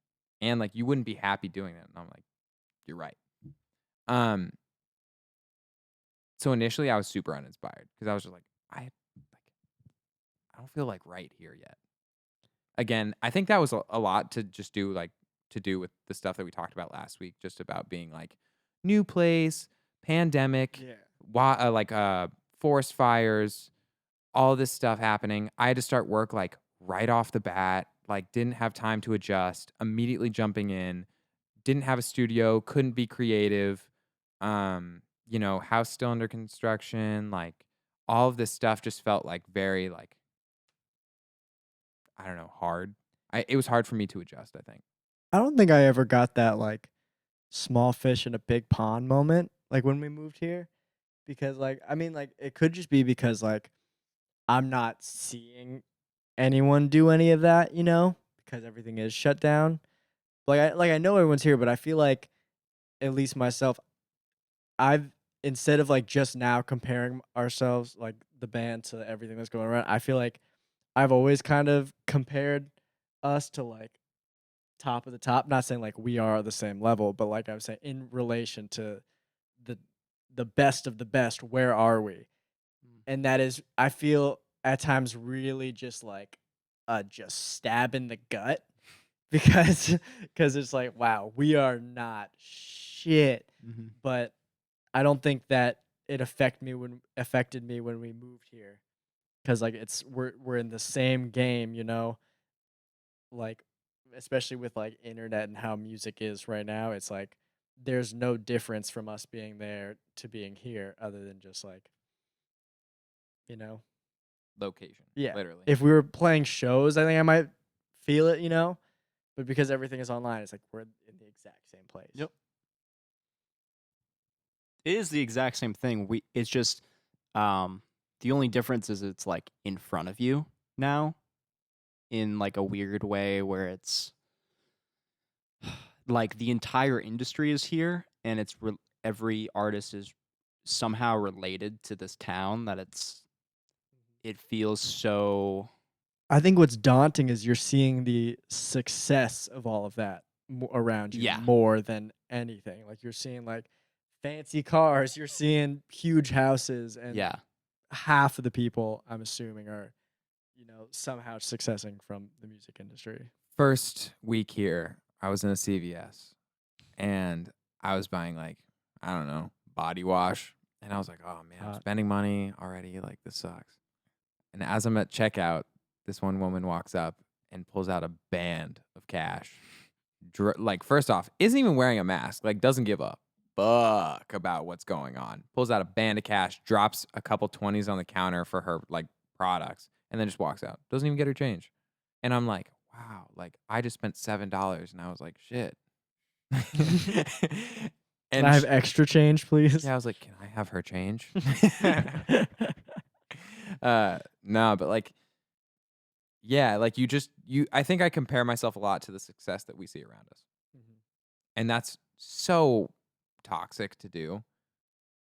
And like, you wouldn't be happy doing it. And I'm like, you're right. Um, so initially I was super uninspired because I was just like, I don't feel like right here yet. Again, I think that was a lot to just do like to do with the stuff that we talked about last week, just about being like new place, pandemic, forest fires, all this stuff happening. I had to start work like right off the bat, like didn't have time to adjust, immediately jumping in, didn't have a studio, couldn't be creative. House still under construction, like all of this stuff just felt like very like I don't know, hard. It was hard for me to adjust, I think. I don't think I ever got that like small fish in a big pond moment like when we moved here because like I mean like it could just be because like I'm not seeing anyone do any of that, because everything is shut down. I know everyone's here, but I feel like at least myself, I've instead of like just now comparing ourselves like the band to everything that's going around, I feel like I've always kind of compared us to like top of the top. Not saying like we are the same level, but like I was saying, in relation to the the best of the best, where are we? And that is, I feel at times really just like just stab in the gut because it's like wow, we are not shit. Mm-hmm. But I don't think that it affected me when we moved here because like we're in the same game, like especially with like internet and how music is right now. It's like there's no difference from us being there to being here other than just like you know Location, yeah. literally. If we were playing shows, I think I might feel it, but because everything is online, it's like we're in the exact same place. Yep. It is the exact same thing. It's just the only difference is it's like in front of you now in like a weird way where it's like the entire industry is here and every artist is somehow related to this town that it feels so I think what's daunting is you're seeing the success of all of that around you Yeah. more than anything. Like you're seeing like fancy cars, you're seeing huge houses, and yeah. half of the people I'm assuming are, somehow successing from the music industry. First week here, I was in a CVS and I was buying like, I don't know, body wash. And I was like, oh man, I'm spending money already. Like, this sucks. And as I'm at checkout, this one woman walks up and pulls out a band of cash. Like, first off, isn't even wearing a mask. Like, doesn't give a fuck about what's going on. Pulls out a band of cash, drops a couple 20s on the counter for her like products, and then just walks out. Doesn't even get her change. And I'm like, wow, like I just spent $7, and I was like, shit. Can I have extra change, please? Yeah, I was like, can I have her change? No, but like, yeah, like I think I compare myself a lot to the success that we see around us. Mhm. And that's so toxic to do.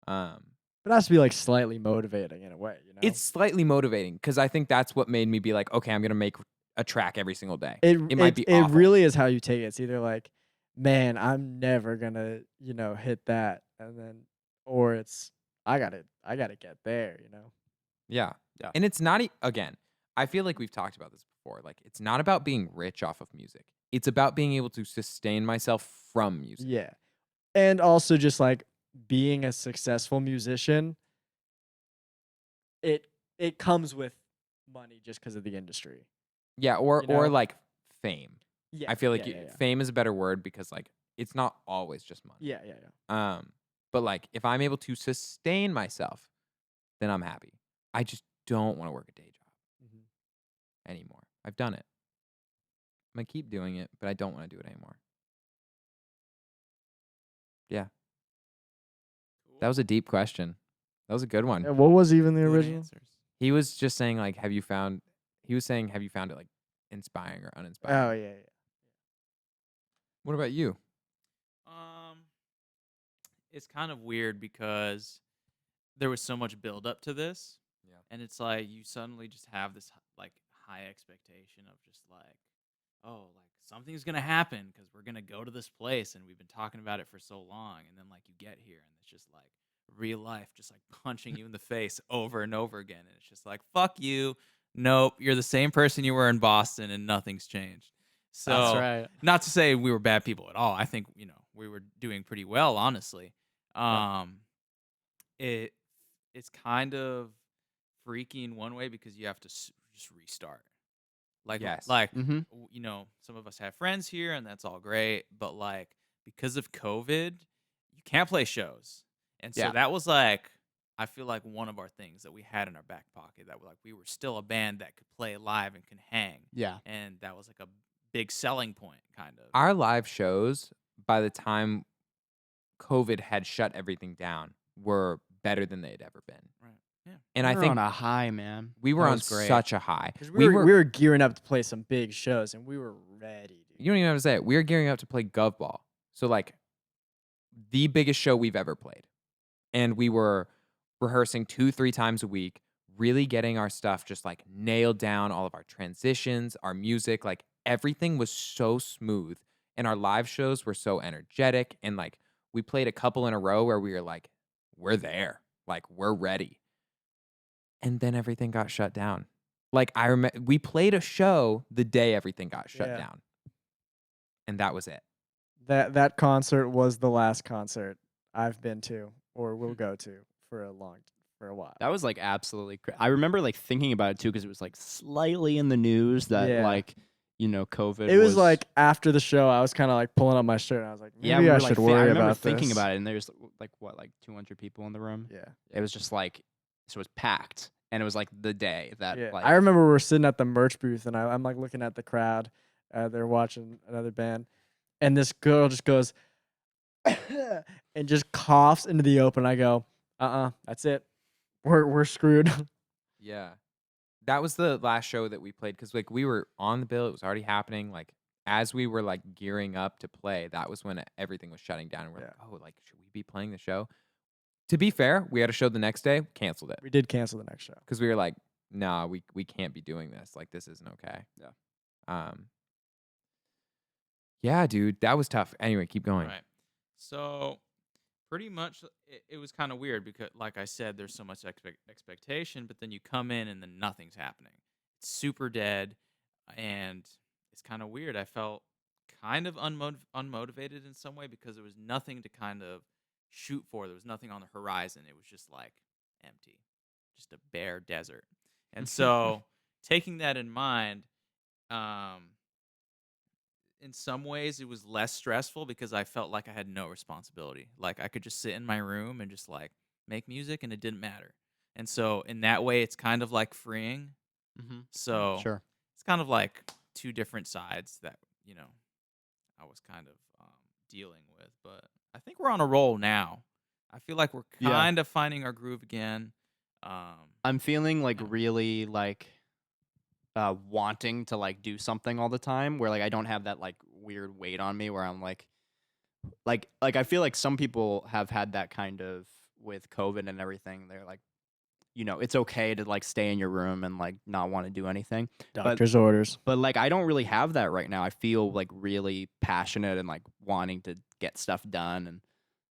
But it has to be like slightly motivating in a way, It's slightly motivating because I think that's what made me be like, okay, I'm gonna make a track every single day. It might be it awful. really is how you take it. It's either like, man, I'm never gonna, hit that, and then, or it's I gotta get there. Yeah. Yeah. And it's not again, I feel like we've talked about this before. Like, it's not about being rich off of music. It's about being able to sustain myself from music. Yeah, and also just like being a successful musician, it comes with money just because of the industry. Yeah, or like fame. Yeah, I feel like yeah. fame is a better word because like it's not always just money. Yeah. But like if I'm able to sustain myself, then I'm happy. I just don't want to work a day job Mhm. anymore. I've done it. I'm gonna keep doing it, but I don't want to do it anymore. Yeah. That was a deep question. That was a good one. And what was even the Good original? answers. He was just saying like, have you found? He was saying, have you found it like inspiring or uninspiring? Oh yeah, yeah. What about you? Um, it's kind of weird because there was so much build up to this, Yeah. and it's like you suddenly just have this like high expectation of just like, oh, like something's gonna happen because we're gonna go to this place and we've been talking about it for so long, and then like you get here and it's just like real life just like punching you in the face over and over again, and it's just like fuck you, nope, you're the same person you were in Boston and nothing's changed. That's So right. not to say we were bad people at all. I think we were doing pretty well, honestly. Um, it it's kind of freaky in one way because you have to just restart. Like Yes. like Mm-hmm. some of us have friends here and that's all great, but like because of COVID, you can't play shows. And so Yeah. that was like I feel like one of our things that we had in our back pocket that we were still a band that could play live and can hang. Yeah. And that was like a big selling point kind of. Our live shows, by the time COVID had shut everything down, were better than they had ever been. Right. Yeah. And We I were think on a high, man. we were That on was great. such a high. 'Cause we were gearing up to play some big shows, and we were ready, dude. You don't even have to say it. We were gearing up to play Gov Ball. So like the biggest show we've ever played. And we were rehearsing 2-3 times a week, really getting our stuff just like nailed down, all of our transitions, our music, like everything was so smooth. And our live shows were so energetic. And like we played a couple in a row where we were like, we're there. Like we're ready. And then everything got shut down. Like I remember we played a show the day everything got shut Yeah. down. And that was it. That concert was the last concert I've been to or will go to for a while. That was like absolutely I remember like thinking about it too because it was like slightly in the news that Yeah. like COVID. It was like after the show, I was kind of like pulling up my shirt, and I was like, maybe yeah, we I were, should like, worry I remember about thinking this. about it, and there's like what, like 200 people in the room. Yeah, It was just like so it was packed, and it was like the day that yeah. like I remember we were sitting at the merch booth, and I'm like looking at the crowd. They're watching another band, and this girl just goes and just coughs into the open. I go, that's it. We're screwed. Yeah. That was the last show that we played because like we were on the bill. It was already happening. Like as we were like gearing up to play, that was when everything was shutting down. And we're like, oh, like should we be playing the show? To be fair, we had a show the next day, canceled it We did cancel the next show. because we were like, nah, we can't be doing this. Like this isn't okay. Yeah. Yeah, dude, that was tough. Anyway, keep going. Right. So pretty much it was kind of weird because like I said, there's so much expectation, but then you come in and then nothing's happening. It's super dead and it's kind of weird. I felt kind of unmotivated in some way because there was nothing to kind of shoot for. There was nothing on the horizon. It was just like empty, just a bare desert. And so taking that in mind, in some ways it was less stressful because I felt like I had no responsibility. Like I could just sit in my room and just like make music and it didn't matter. And so in that way it's kind of like freeing. Mhm. So Sure. it's kind of like two different sides that, I was kind of dealing with, but I think we're on a roll now. I feel like we're Yeah. kind of finding our groove again. I'm feeling like Yeah. really like wanting to like do something all the time where like I don't have that like weird weight on me where I'm like I feel like some people have had that kind of with COVID and everything. They're like, it's okay to like stay in your room and like not want to do anything. Doctor's orders. But like I don't really have that right now. I feel like really passionate and like wanting to get stuff done, and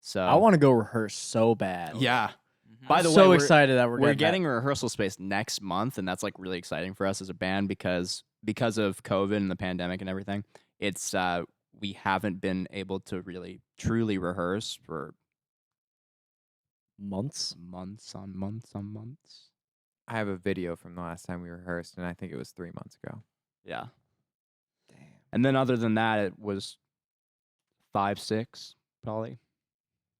so I want to go rehearse so bad. Yeah. Mhm. By the way, so we're- excited that We're getting a rehearsal space next month, and that's like really exciting for us as a band because of COVID and the pandemic and everything. It's we haven't been able to really truly rehearse for months. months on months on months. I have a video from the last time we rehearsed, and I think it was 3 months ago. Yeah. Damn. And then other than that, it was 5, 6 probably.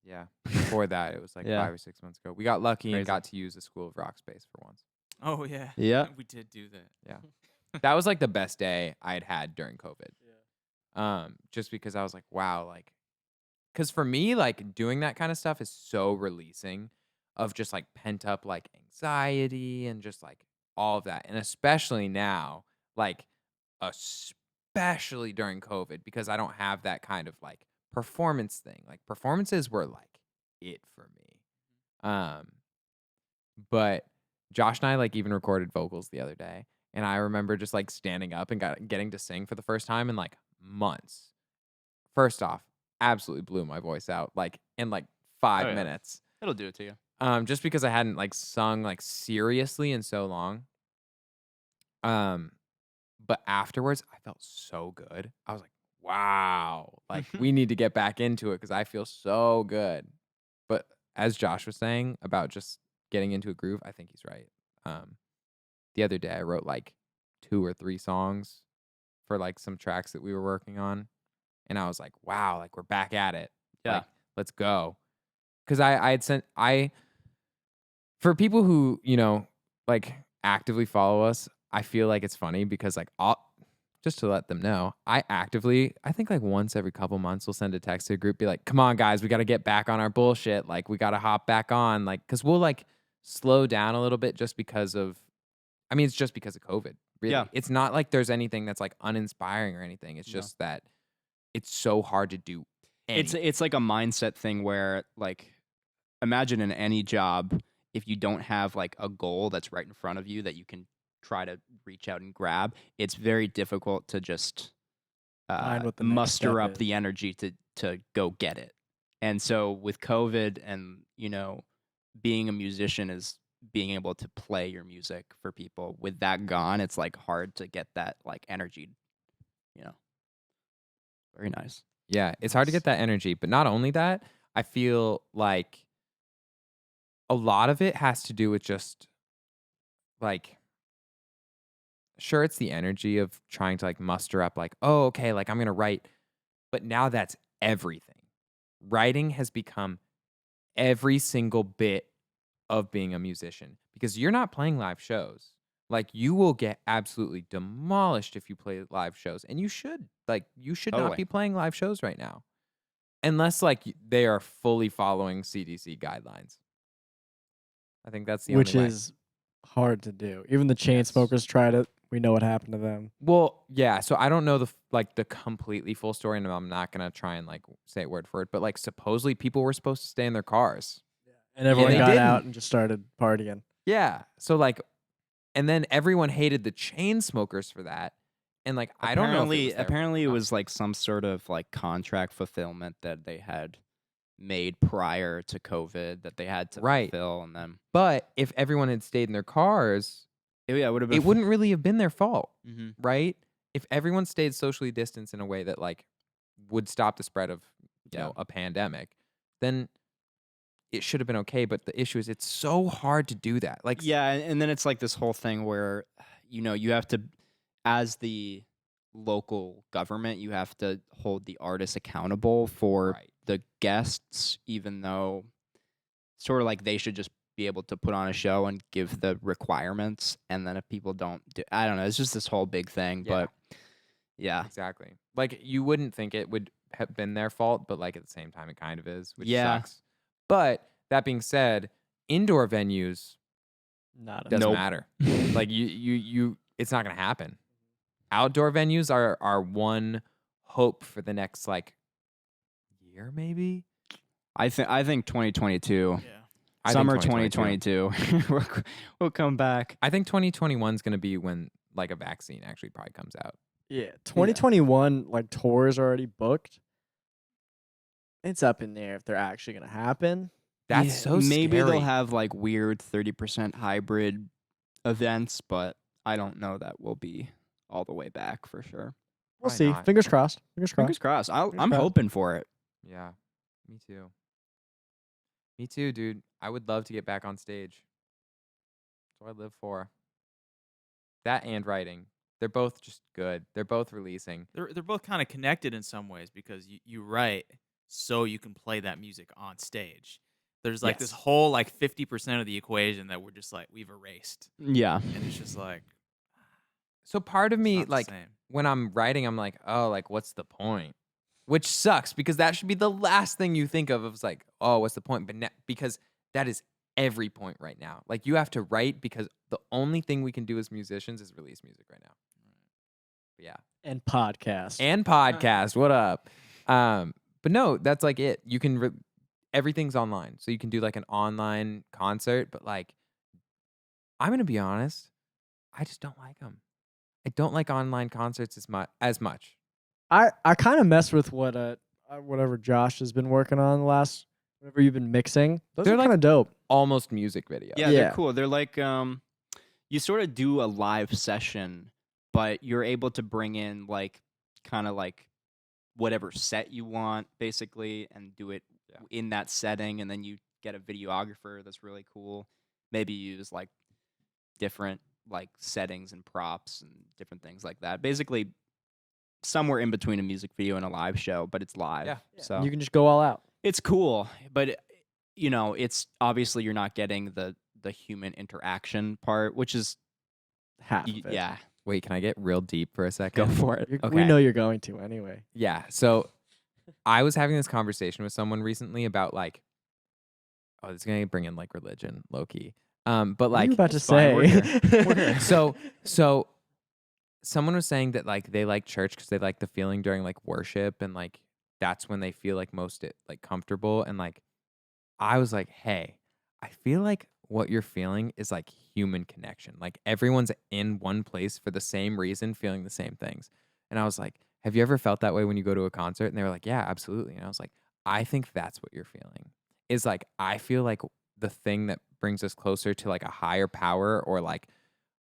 Yeah. Before that, it was like Yeah. 5 or 6 months ago. We got lucky and Crazy. got to use the School of Rock space for once. Oh yeah. Yeah. We did do that. Yeah. That was like the best day I'd had during COVID. Just because I was like, wow, like, because for me, like doing that kind of stuff is so releasing of just like pent up like anxiety and just like all of that. And especially now, like especially during COVID, because I don't have that kind of like performance thing. Like performances were like it for me. Um, but Josh and I like even recorded vocals the other day. And I remember just like standing up and getting to sing for the first time in like months. First off, absolutely blew my voice out like in like 5 minutes. It'll do it to you. Just because I hadn't like sung like seriously in so long. But afterwards I felt so good. I was like, wow, like we need to get back into it because I feel so good. But as Josh was saying about just getting into a groove, I think he's right. The other day I wrote like 2 or 3 songs for like some tracks that we were working on. And I was like, wow, like we're back at it. Yeah. Like, let's go. Cause I had sent, for people who, like actively follow us, I feel like it's funny because like just to let them know, I think like once every couple months will send a text to a group, be like, come on guys, we got to get back on our bullshit. Like we got to hop back on. Like, cause we'll like slow down a little bit just because of, it's just because of COVID. Really. Yeah. It's not like there's anything that's like uninspiring or anything. It's just that it's so hard to do anything. It's like a mindset thing where like imagine in any job if you don't have like a goal that's right in front of you that you can try to reach out and grab, it's very difficult to just Find what the next muster step up is. the energy to go get it. And so with COVID and being a musician is being able to play your music for people. With that gone, it's like hard to get that like energy. Very nice. Yeah, it's hard to get that energy. But not only that, I feel like a lot of it has to do with just like, sure, it's the energy of trying to like muster up like, oh, okay, like I'm going to write. But now that's everything. Writing has become every single bit of being a musician because you're not playing live shows. Like you will get absolutely demolished if you play live shows, and you should not Totally. be playing live shows right now, unless like they are fully following CDC guidelines. I think that's the Which only way. is hard to do. Even the chain smokers tried it. We know what happened to them. Well, yeah. So I don't know the completely full story, and I'm not gonna try and like say it word for word, but like supposedly people were supposed to stay in their cars. And everyone they got out didn't. and just started partying. Yeah. So like, and then everyone hated the chain smokers for that. And like, I don't know. Apparently, it was like some sort of like contract fulfillment that they had made prior to COVID that they had to fulfill, and then. But if everyone had stayed in their cars, it would have been. It wouldn't really have been their fault, Mhm. right? If everyone stayed socially distanced in a way that like would stop the spread of a pandemic, then it should have been okay. But the issue is it's so hard to do that. Like and then it's like this whole thing where you have to, as the local government, you have to hold the artists accountable for the guests, even though sort of like they should just be able to put on a show and give the requirements, and then if people don't do, I don't know, it's just this whole big thing. But yeah, exactly. Like you wouldn't think it would have been their fault, but like at the same time it kind of is, which sucks. But that being said, indoor venues doesn't matter. Like you it's not gonna happen. Outdoor venues are one hope for the next like year, maybe. I think 2022. Yeah. Summer 2022. We'll come back. I think 2021 is going to be when like a vaccine actually probably comes out. Yeah, 2021 like tours are already booked. It's up in there if they're actually gonna happen. That's so scary. Maybe they'll have like weird 30% hybrid events, but I don't know that we'll be all the way back for sure. We'll Why see. not? Fingers crossed. Fingers crossed. Fingers crossed. I'm crossed. hoping for it. Yeah, me too. Me too, dude. I would love to get back on stage. That's what I live for. That and writing. They're both just good. They're both releasing. They're both kind of connected in some ways because you write so you can play that music on stage. There's like this whole like 50% of the equation that we're just like we've erased. Yeah. And it's just like so part of me not the like same. when I'm writing, I'm like, oh, like what's the point? Which sucks because that should be the last thing you think of. It's like, oh, what's the point? But because that is every point right now. Like you have to write because the only thing we can do as musicians is release music right now. But yeah. And podcast. And podcast. What up? But no, that's like it. You can everything's online. So you can do like an online concert, but like I'm going to be honest, I just don't like them. I don't like online concerts as much. I kind of mess with whatever Josh has been working on the last whatever you've been mixing. Those They're are like- kind of dope. Almost music video. Yeah, Yeah. they're cool. They're like you sort of do a live session, but you're able to bring in like kind of like whatever set you want basically and do it in that setting, and then you get a videographer that's really cool. Maybe use like different like settings and props and different things like that. Basically somewhere in between a music video and a live show, but it's live. Yeah. So You can just go all out. it's cool, but you know, it's obviously you're not getting the human interaction part, which is Half of it. yeah. Wait, can I get real deep for a Go second? for it. We Okay. know you're going to anyway. Yeah. So I was having this conversation with someone recently about like, oh, it's gonna bring in like religion, low key. But What are like, you about to it's fine, we're say? here. We're here. so someone was saying that like they like church because they like the feeling during like worship and like that's when they feel like most like comfortable. And like I was like, hey, I feel like what you're feeling is like human connection. Like everyone's in one place for the same reason, feeling the same things. And I was like, have you ever felt that way when you go to a concert? And they were like, yeah, absolutely. And I was like, I think that's what you're feeling. Is like I feel like the thing that brings us closer to like a higher power or like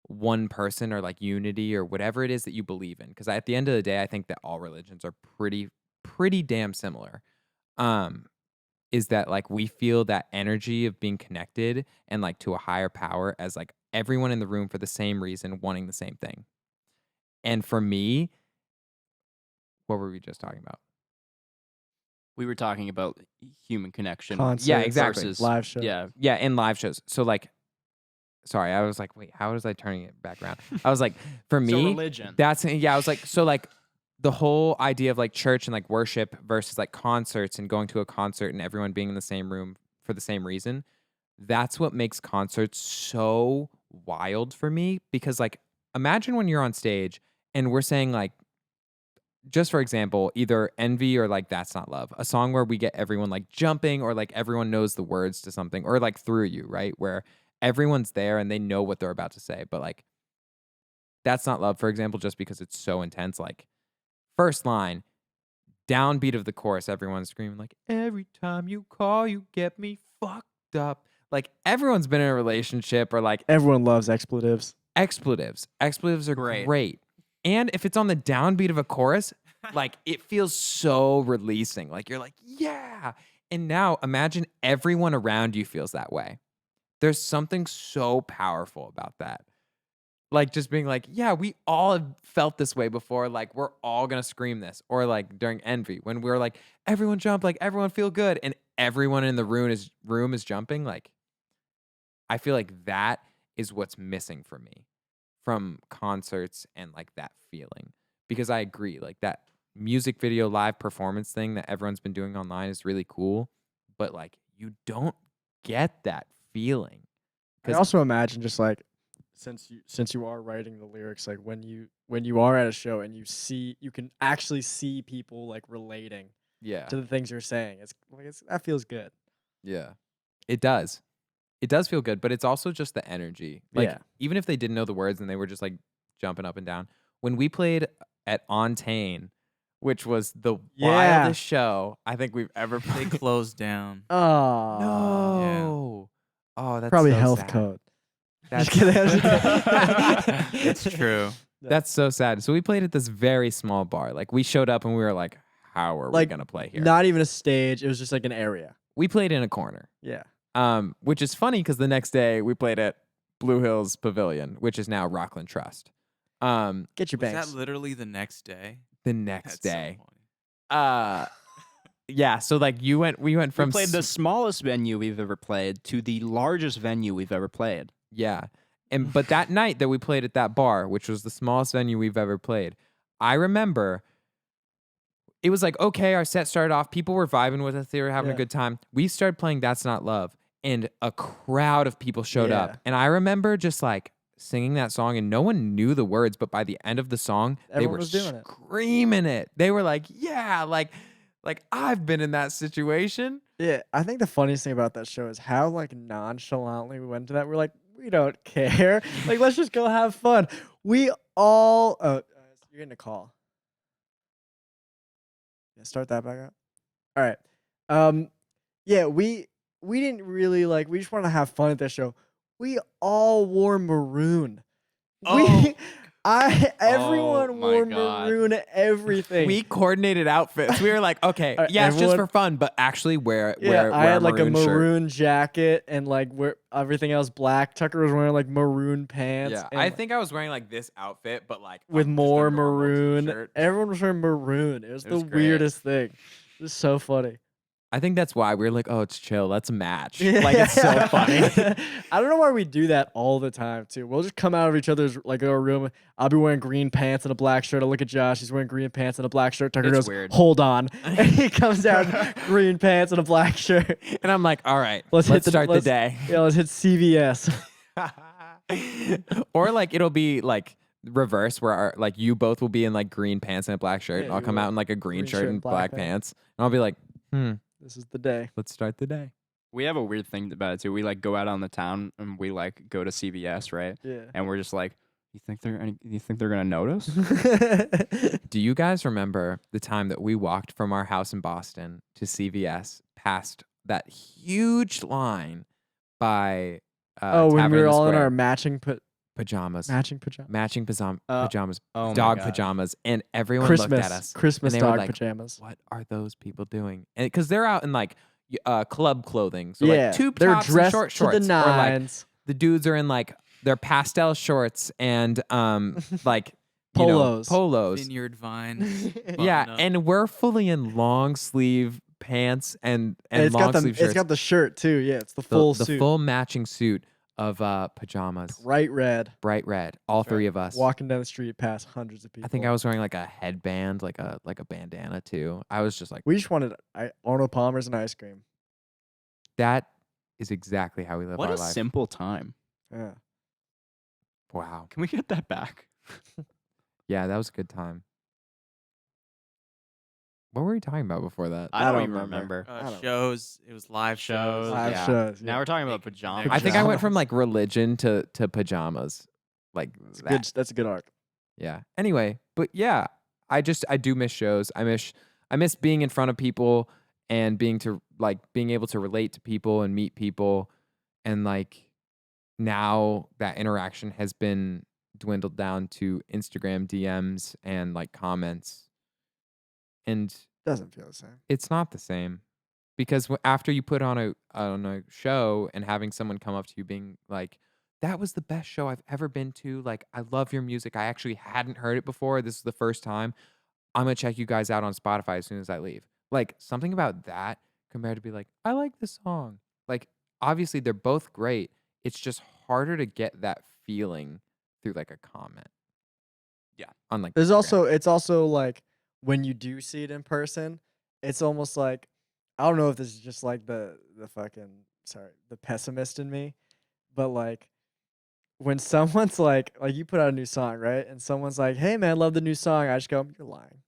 one person or like unity or whatever it is that you believe in. Because at the end of the day, I think that all religions are pretty damn similar. Is that like we feel that energy of being connected and like to a higher power as like everyone in the room for the same reason, wanting the same thing. And for me, what were we just talking about? We were talking about human connection. Concerts, Yeah, exactly. Versus, live shows. Yeah. Yeah, in live shows. So like, sorry, I was like, wait, how was I turning it back around? I was like, for So me, religion. that's I was like, so like the whole idea of like church and like worship versus like concerts and going to a concert and everyone being in the same room for the same reason. That's what makes concerts so wild for me because like imagine when you're on stage and we're saying like just for example, either Envy or like That's Not Love, a song where we get everyone like jumping or like everyone knows the words to something or like Through You, right? Where everyone's there and they know what they're about to say. But like That's Not Love, for example, just because it's so intense, like first line, downbeat of the chorus, everyone's screaming like, every time you call, you get me fucked up. Like everyone's been in a relationship or like Everyone loves expletives. expletives. Expletives are Great. great. And if it's on the downbeat of a chorus, like it feels so releasing. Like you're like, yeah. And now imagine everyone around you feels that way. There's something so powerful about that. Like just being like, yeah, we all have felt this way before. Like we're all gonna scream this. Or like during Envy, when we were like, everyone jump, like everyone feel good, and everyone in the room is jumping. Like I feel like that is what's missing for me from concerts and like that feeling. Because I agree, like that music video live performance thing that everyone's been doing online is really cool, but like you don't get that feeling. I also imagine just like since you are writing the lyrics, like when you are at a show and you can actually see people like relating Yeah. to the things you're saying. That feels good. Yeah. It does. It does feel good, but it's also just the energy. Like Yeah. even if they didn't know the words and they were just like jumping up and down. When we played at Ontane, which was the Yeah. wildest show I think we've ever They played. closed down. Oh, No. Oh, that's probably so health sad. code. That's, Just kidding. It's true. that's so sad. So we played at this very small bar. Like we showed up and we were like, how are we Like, gonna play here? Not even a stage. It was just like an area. We played in a corner. Yeah. Which is funny because the next day we played at Blue Hills Pavilion, which is now Rockland Trust. Get your Was banks. that literally the next day? The next That's so day. funny. Yeah, so like we went from We played the smallest venue we've ever played to the largest venue we've ever played. yeah. And but that night that we played at that bar, which was the smallest venue we've ever played, I remember it was like, okay, our set started off, people were vibing with us, they were having a Yeah. good time. We started playing That's Not Love. and a crowd of people showed Yeah. up. And I remember just like singing that song and no one knew the words, but by the end of the song, they Everyone were was doing it. screaming it. They were like, yeah, like I've been in that situation. Yeah, I think the funniest thing about that show is how like nonchalantly we went to that. We're like, we don't care. Like, let's just go have fun. We all. Oh, you're getting a call. Yeah, start that back up. All right. Yeah, we didn't really like. We just want to have fun at this show. We all wore maroon. Oh. Everyone my wore God. maroon everything. We coordinated outfits. We were like, okay, yeah, it's just everyone- for fun, but actually wear I had like a shirt. maroon jacket and like everything else black. Tucker was wearing like maroon pants. Yeah, and, I think I was wearing like this outfit, but like with just a more normal maroon. t-shirt. Everyone was wearing maroon. It was It the was great. weirdest thing. It was so funny. I think that's why we were like, oh, it's chill. Let's match. Like, it's so funny. I don't know why we do that all the time too. We'll just come out of each other's like our room. I'll be wearing green pants and a black shirt. I look at Josh. He's wearing green pants and a black shirt. Tucker It's goes, weird. "Hold on," and he comes out in green pants and a black shirt. And I'm like, all right, Let's let's hit start the let's- day. Yeah, let's hit CVS. Or like it'll be like reverse where like you both will be in like green pants and a black shirt, Yeah, and I'll you come will. out in like a green shirt and black pants. pants, and I'll be like, This is the day. let's start the day. We have a weird thing about it too. We like go out on the town and we like go to CVS, right? Yeah. And we're just like, you think they're gonna notice? Do you guys remember the time that we walked from our house in Boston to CVS past that huge line by Oh, when Tavern we in were the all in Square? our matching pajamas, pajamas. matching pajamas, Oh my dog gosh. pajamas, and everyone looked at us. Christmas and they were dog like, pajamas. What are those people doing? And because they're out in like club clothing, so Yeah, like tube they're tops and dressed short to shorts, the or like nines. the dudes are in like their pastel shorts and like you know, Polos. polos. Vineyard vine. Yeah, button up. and we're fully in long sleeve pants and it's long got the sleeve shirts. it's got the shirt too. Yeah, it's the the, full the suit. full matching suit of pajamas, Bright red. bright red. All three of us. Walking down the street past hundreds of people. I think I was wearing like a headband, like a bandana too. I was just like, We just wanted Arnold Palmer's and ice cream. that is exactly how we live What our a life. simple time. Yeah. Wow. Can we get that back? Yeah, that was a good time. What were we talking about before that? I don't even remember. Uh, I don't- shows. It was live shows. Live yeah. shows. Now yeah. we're talking about Big pajamas. connection. I think I went from Pajamas. like religion to pajamas. Like that. That's a good arc. Yeah. Anyway, but yeah, I do miss shows. I miss being in front of people and being able to relate to people and meet people, and like now that interaction has been dwindled down to Instagram DMs and like comments, and Doesn't feel the same. it's not the same because after you put on a show and having someone come up to you being like, that was the best show I've ever been to, like, I love your music, I actually hadn't heard it before, this is the first time, I'm gonna check you guys out on Spotify as soon as I leave. Like, something about that compared to be like, I like this song. Like, obviously they're both great, it's just harder to get that feeling through like a comment. Yeah. On like There's Instagram. it's also like when you do see it in person, it's almost like I don't know if this is just like the pessimist in me, but like when someone's like you put out a new song, right? And someone's like, "Hey man, love the new song." I just go, "You're lying."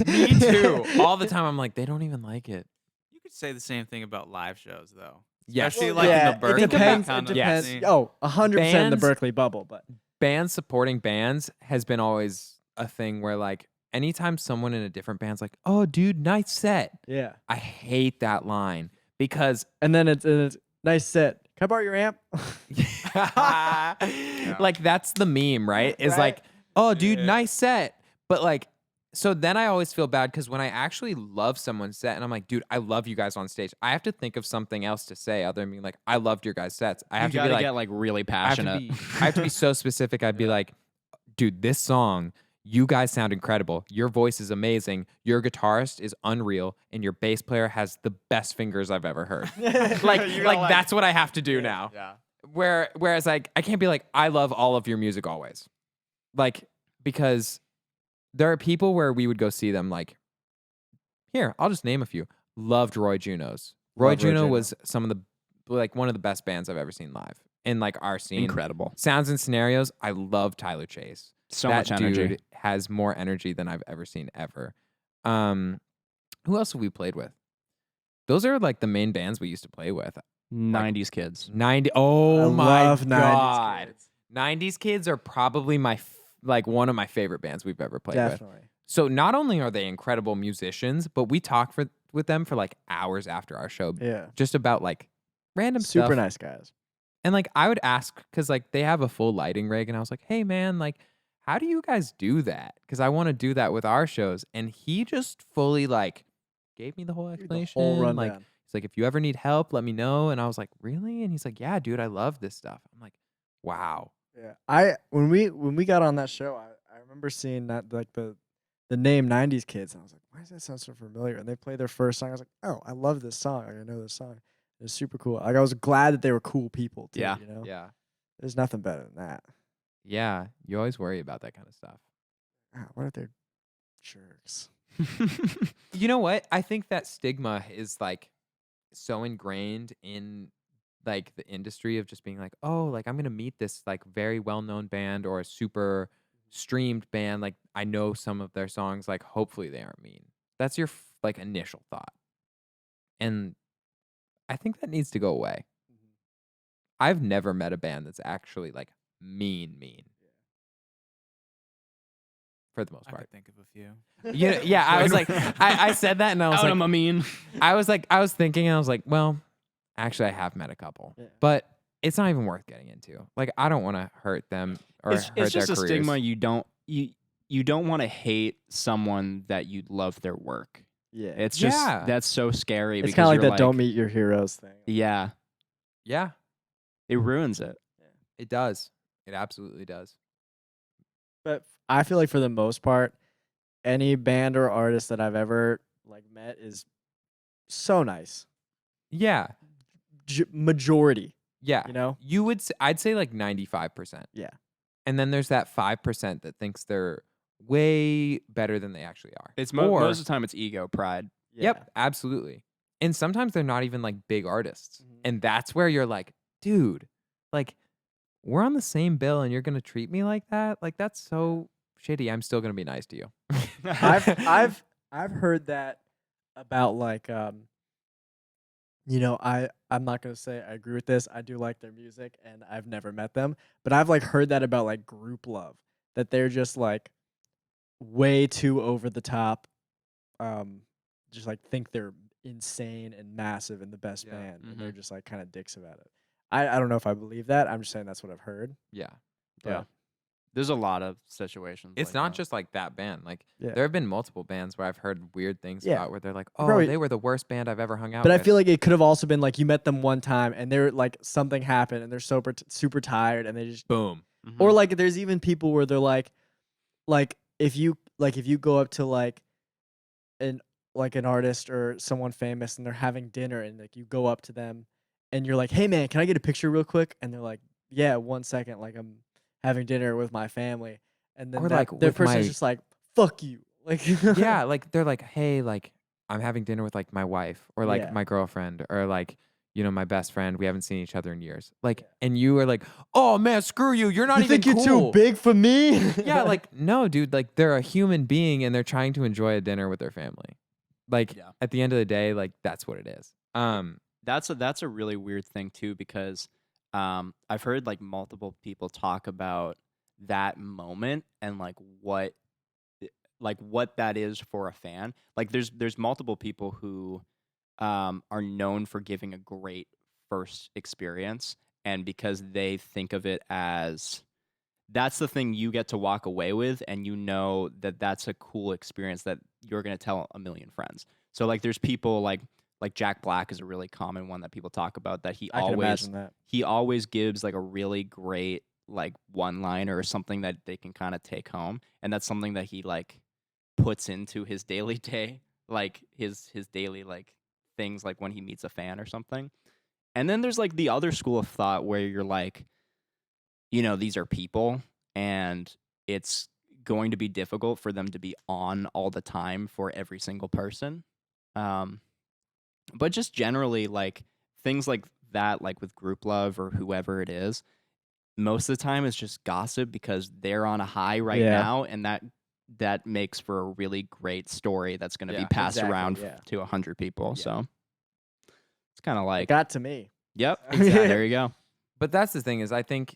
Me too. All the time I'm like, they don't even like it. You could say the same thing about live shows, though. Yes. Especially Well, like yeah, in the Berkeley it depends. kind It of depends. thing. Oh, 100% the Bands- Berkeley bubble, but Bands supporting bands has been always a thing where like anytime someone in a different band's like, "Oh dude, nice set." yeah. I hate that line because And then it's nice set. Can I borrow your amp? like that's the meme, right? Is Right. like, "Oh dude, Yeah. nice set." But like so then I always feel bad because when I actually love someone's set and I'm like, "Dude, I love you guys on stage." I have to think of something else to say other than being like, "I loved your guys' sets." I You have to gotta be like, get like really I have to passionate. be I have to be so specific. I'd be like, dude, this song, you guys sound incredible. Your voice is amazing. Your guitarist is unreal, and your bass player has the best fingers I've ever heard. like, You like gotta, that's what I have to do now. Yeah. Whereas like I can't be like, I love all of your music always. Like, because there are people where we would go see them like, here, I'll just name a few. Loved Roy Juno's. Roy Love Roy Juno Juno. was some of the like one of the best bands I've ever seen live in like our scene. Incredible. Sounds and Scenarios. I love Tyler Chase. So That much energy. dude has more energy than I've ever seen ever. Who else have we played with? Those are like the main bands we used to play with. 90s kids. 90. Oh I my love 90s god. kids. 90s Kids are probably like one of my favorite bands we've ever played with. Definitely. So not only are they incredible musicians, but we talk with them for like hours after our show, Yeah. just about like random Super stuff. nice guys. And like I would ask because like they have a full lighting rig, and I was like, hey man, like how do you guys do that? Because I want to do that with our shows. And he just fully like gave me the whole The explanation. whole Like rundown. he's like, if you ever need help, let me know. And I was like, really? And he's like, yeah, dude, I love this stuff. I'm like, wow. Yeah. When we got on that show, I remember seeing that like the name 90s Kids, and I was like, why does that sound so familiar? And they played their first song. I was like, oh, I love this song. Like, I know this song. It was super cool. Like I was glad that they were cool people too. Yeah. You know? Yeah. There's nothing better than that. Yeah. You always worry about that kind of stuff. Ah, what if they're jerks? You know what? I think that stigma is like so ingrained in like the industry of just being like, oh, like I'm gonna meet this like very well known band or a super streamed band. Like I know some of their songs. Like hopefully they aren't mean. That's your like initial thought, and I think that needs to go away. I've never met a band that's actually like mean. For the most I part. could think of a few. Yeah, I was like, I said that and I was Out like, of my mean. I was thinking, and I was like, well, actually, I have met a couple, Yeah. but it's not even worth getting into. Like, I don't want to hurt them or It's hurt just their a careers. stigma. You don't want to hate someone that you love their work. Yeah. It's just Yeah. that's so scary. It's because kind of like you're that don't meet your heroes thing. Yeah, Yeah, it ruins it. it does. It absolutely does. But I feel like for the most part, any band or artist that I've ever like met is so nice. Yeah, Majority, yeah. you know? You would. I'd say like 95%. Yeah. And then there's that 5% that thinks they're way better than they actually are. It's Or- most of the time it's ego, pride. Yeah. Yep, absolutely. And sometimes they're not even like big artists. Mhm. And that's where you're like, dude, like we're on the same bill and you're going to treat me like that? Like that's so shitty. I'm still going to be nice to you. I've heard that about like you know, I'm not gonna say I agree with this. I do like their music and I've never met them, but I've like heard that about like group love, that they're just like way too over the top, just like think they're insane and massive and the best Yeah. band, and they're just like kind of dicks about it. I don't know if I believe that. I'm just saying that's what I've heard. Yeah. Yeah. There's a lot of situations. It's like not that. just like that band. Like Yeah. there have been multiple bands where I've heard weird things Yeah. about where they're like, oh, Probably- they were the worst band I've ever hung out But with. I feel like it could have also been like you met them one time and they're like something happened and they're super tired and they just boom. Mhm. or like there's even people where they're like if you go up to like an artist or someone famous and they're having dinner and like you go up to them and you're like, hey man, can I get a picture real quick? And they're like, yeah, 1 second, like I'm having dinner with my family. And then Or, that, like, their with person's my- just like, fuck you. Like Yeah, like they're like, hey, like I'm having dinner with like my wife or like Yeah. my girlfriend or like, you know, my best friend. We haven't seen each other in years. Like, Yeah. and you are like, oh man, screw you. You're not you even think you're cool. too big for me? Yeah, like no, dude. Like they're a human being and they're trying to enjoy a dinner with their family. Like Yeah. at the end of the day, like that's what it is. That's a really weird thing too, because I've heard like multiple people talk about that moment and like what that is for a fan. Like there's multiple people who are known for giving a great first experience, and because they think of it as that's the thing you get to walk away with, and you know that that's a cool experience that you're going to tell a million friends. So like there's people like Jack Black is a really common one that people talk about, that I can imagine that. he always gives like a really great like one liner or something that they can kind of take home, and that's something that he like puts into his daily day, like his daily like things, like when he meets a fan or something. And then there's like the other school of thought where you're like, you know, these are people and it's going to be difficult for them to be on all the time for every single person. But just generally, like things like that, like with group love or whoever it is, most of the time it's just gossip because they're on a high right Yeah. now, and that makes for a really great story that's going to be Yeah, passed exactly, around yeah. to 100 people. Yeah. So it's kind of It like, got to me. yep, So- exactly. There you go. But that's the thing is, I think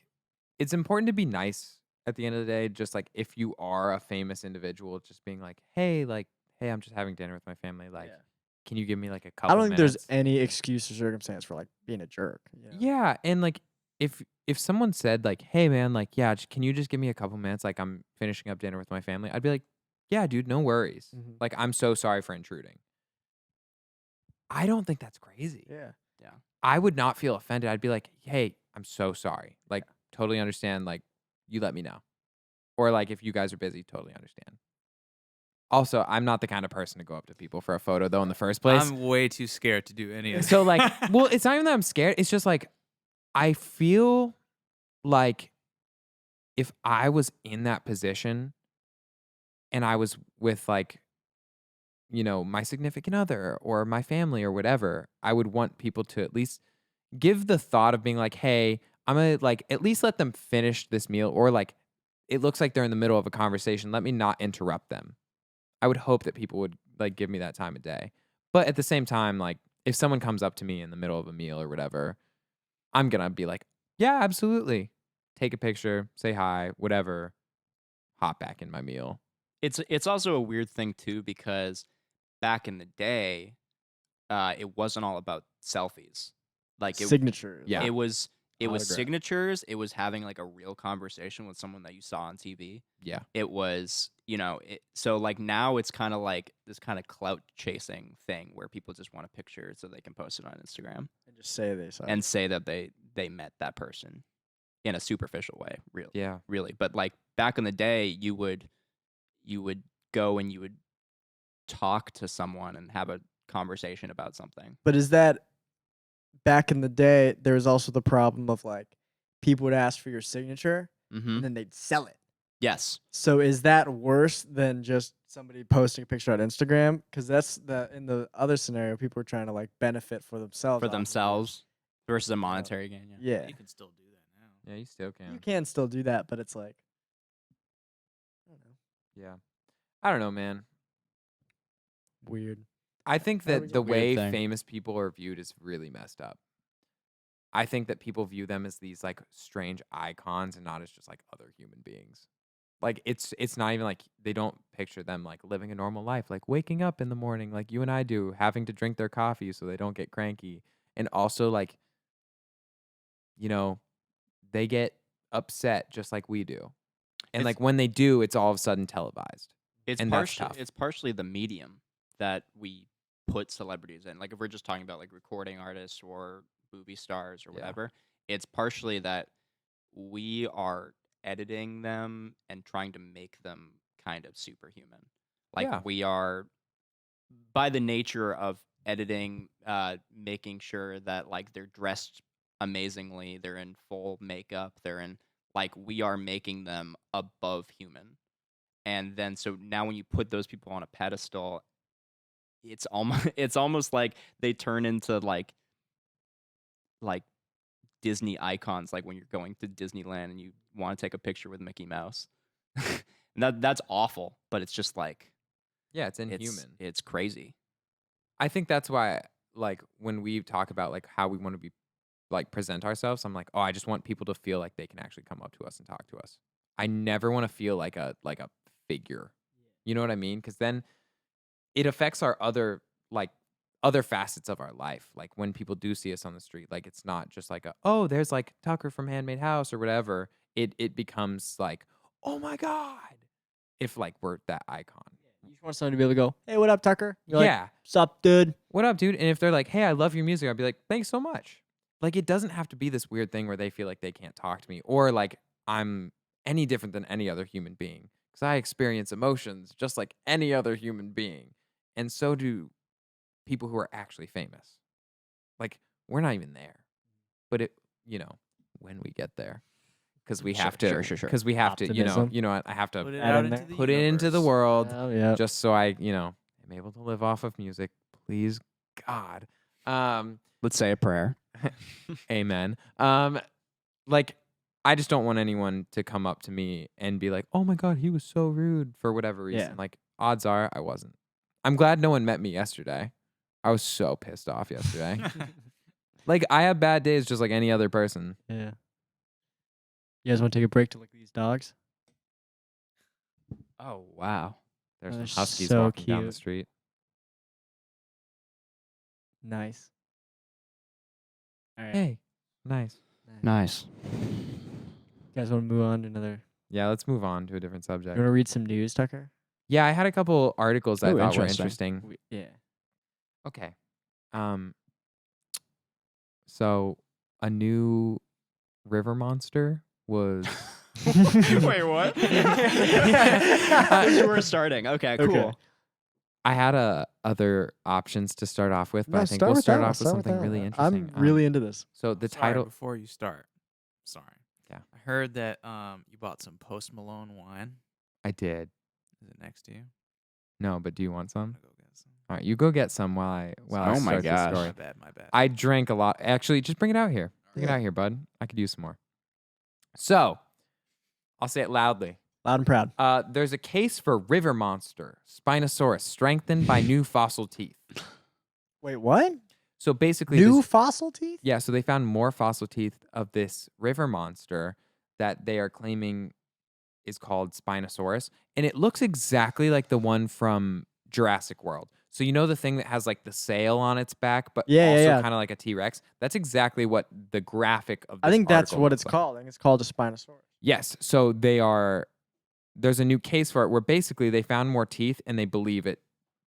it's important to be nice at the end of the day. Just like if you are a famous individual, just being like, hey, I'm just having dinner with my family. Like, Yeah. can you give me like a I couple don't think minutes? there's any excuse or circumstance for like being a jerk. You know? Yeah, and like if someone said like, "Hey man, like yeah, can you just give me a couple minutes? Like I'm finishing up dinner with my family." I'd be like, "Yeah, dude, no worries. Mhm. Like I'm so sorry for intruding." I don't think that's crazy. Yeah. I would not feel offended. I'd be like, "Hey, I'm so sorry. Like totally understand. Like you let me know." Or like if you guys are busy, totally understand. Also, I'm not the kind of person to go up to people for a photo though in the first place. I'm way too scared to do any of So that. like, well, it's not even that I'm scared. It's just like I feel like if I was in that position and I was with like, my significant other or my family or whatever, I would want people to at least give the thought of being like, hey, I'm gonna like at least let them finish this meal, or like it looks like they're in the middle of a conversation. Let me not interrupt them. I would hope that people would like give me that time of day. But at the same time, like if someone comes up to me in the middle of a meal or whatever, I'm gonna be like, yeah, absolutely. Take a picture, say hi, whatever, hop back in my meal. It's also a weird thing too, because back in the day, it wasn't all about selfies. Like Signatures. Yeah. it was Autograph. signatures. It was having like a real conversation with someone that you saw on TV. Yeah. It was, so like now it's kind of like this kind of clout chasing thing where people just want a picture so they can post it on Instagram And just say they saw. and say that they met that person in a superficial way, Yeah. really. But like back in the day, you would go and you would talk to someone and have a conversation about something. But is that back in the day? There was also the problem of like people would ask for your signature Mm-hmm. and then they'd sell it. Yes. So is that worse than just somebody posting a picture on Instagram? Because that's in the other scenario, people are trying to like benefit for themselves. For off of it. themselves versus a monetary gain. Yeah. Yeah. You can still do that now. Yeah, you still can. You can still do that, but it's like, I don't know, Yeah. I don't know, man. weird. I think How do we that get- the Weird way thing. famous people are viewed is really messed up. I think that people view them as these like strange icons and not as just like other human beings. Like it's not even like they don't picture them like living a normal life, like waking up in the morning like you and I do, having to drink their coffee so they don't get cranky. And also like, they get upset just like we do. And It's- like when they do, it's all of a sudden televised. It's And that's tough. It's partially the medium that we put celebrities in. Like if we're just talking about like recording artists or movie stars or Yeah. whatever, it's partially that we are editing them and trying to make them kind of superhuman. Like Yeah. we are, by the nature of editing, making sure that like they're dressed amazingly, they're in full makeup, they're in like we are making them above human. And then so now when you put those people on a pedestal, it's almost like they turn into like Disney icons, like when you're going to Disneyland and you want to take a picture with Mickey Mouse. And that's awful, but it's just like Yeah, it's inhuman. it's crazy. I think that's why, like, when we talk about like how we want to be, like, present ourselves, I'm like, oh, I just want people to feel like they can actually come up to us and talk to us. I never want to feel like a figure. You know what I mean? Because then it affects our other facets of our life. Like when people do see us on the street, like it's not just like oh, there's like Tucker from Handmade House or whatever. It becomes like, oh my God, if like we're that icon. You just want someone to be able to go, "Hey, what up, Tucker?" You're like, Yeah. "Sup, dude?" What up, dude? And if they're like, hey, I love your music, I'd be like, thanks so much. Like, it doesn't have to be this weird thing where they feel like they can't talk to me or like I'm any different than any other human being, because I experience emotions just like any other human being. And so do people who are actually famous. Like, we're not even there. But when we get there, because we have to, Sure. because we have to, Optimism. I have to Put it Add out in into there. the put it into the universe. world Oh, yeah. just so I, am able to live off of music. Please, God. Let's say a prayer. Amen. Like, I just don't want anyone to come up to me and be like, "Oh my God, he was so rude," for whatever reason. Yeah. Like, odds are I wasn't. I'm glad no one met me yesterday. I was so pissed off yesterday. Like, I have bad days just like any other person. Yeah. You guys want to take a break to look at these dogs? Oh wow. There's Oh, some they're huskies so walking down the cute. street. Nice. All right. Hey, nice. Nice. You guys want to move on to another? Yeah, let's move on to a different You subject. want to read some news, Tucker? Yeah, I had a couple articles that I Ooh, thought were interesting. interesting. Yeah. Okay. So a new river monster was Wait, what? As you were starting. Okay, cool. Okay. I had other options to start off with, but No, I think start we'll with start that one, off with start with something that really one. interesting. I'm really into this. So the Sorry, title. before you start. Sorry. Yeah. I heard that you bought some Post Malone wine. I did. Is it next to you? No, but do you want I'm some? gonna go get some. All right, you go get some while I Oh my start this gosh. story. My bad. My bad. I drank a lot. Actually, just bring it out here. Bring it Yeah. out here, bud. I could use some more. So, I'll say it loudly. Loud and proud. There's a case for river monster, Spinosaurus, strengthened by new fossil teeth. Wait, what? So basically, New this, fossil teeth? yeah. So they found more fossil teeth of this river monster that they are claiming is called Spinosaurus, and it looks exactly like the one from Jurassic World. So you know the thing that has like the sail on its back, but Yeah, also yeah. kind of like a T-Rex. That's exactly what the graphic of. I This think that's article what looks it's like. called. I think it's called a Spinosaurus. Yes. So they are. There's a new case for it where basically they found more teeth and they believe it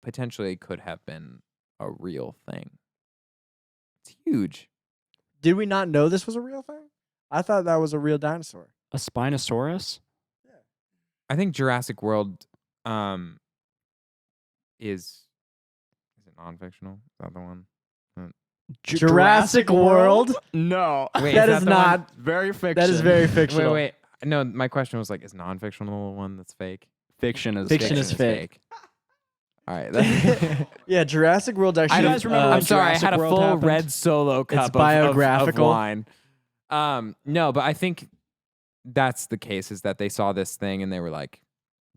potentially could have been a real thing. It's huge. Did we not know this was a real thing? I thought that was a real dinosaur. A Spinosaurus? I think Jurassic World is it non-fictional? Is that the one? Jurassic World? No. Wait, That is is that the one? not. Very fiction. That is very fictional. Wait. No, my question was like, is non-fictional the one that's fake? Fiction is Fiction is fake. All right. Yeah, Jurassic World actually. You guys remember I'm when sorry, I Jurassic had a World full happened? red Solo cup of biographical. wine. No, but I think that's the case. Is that they saw this thing and they were like,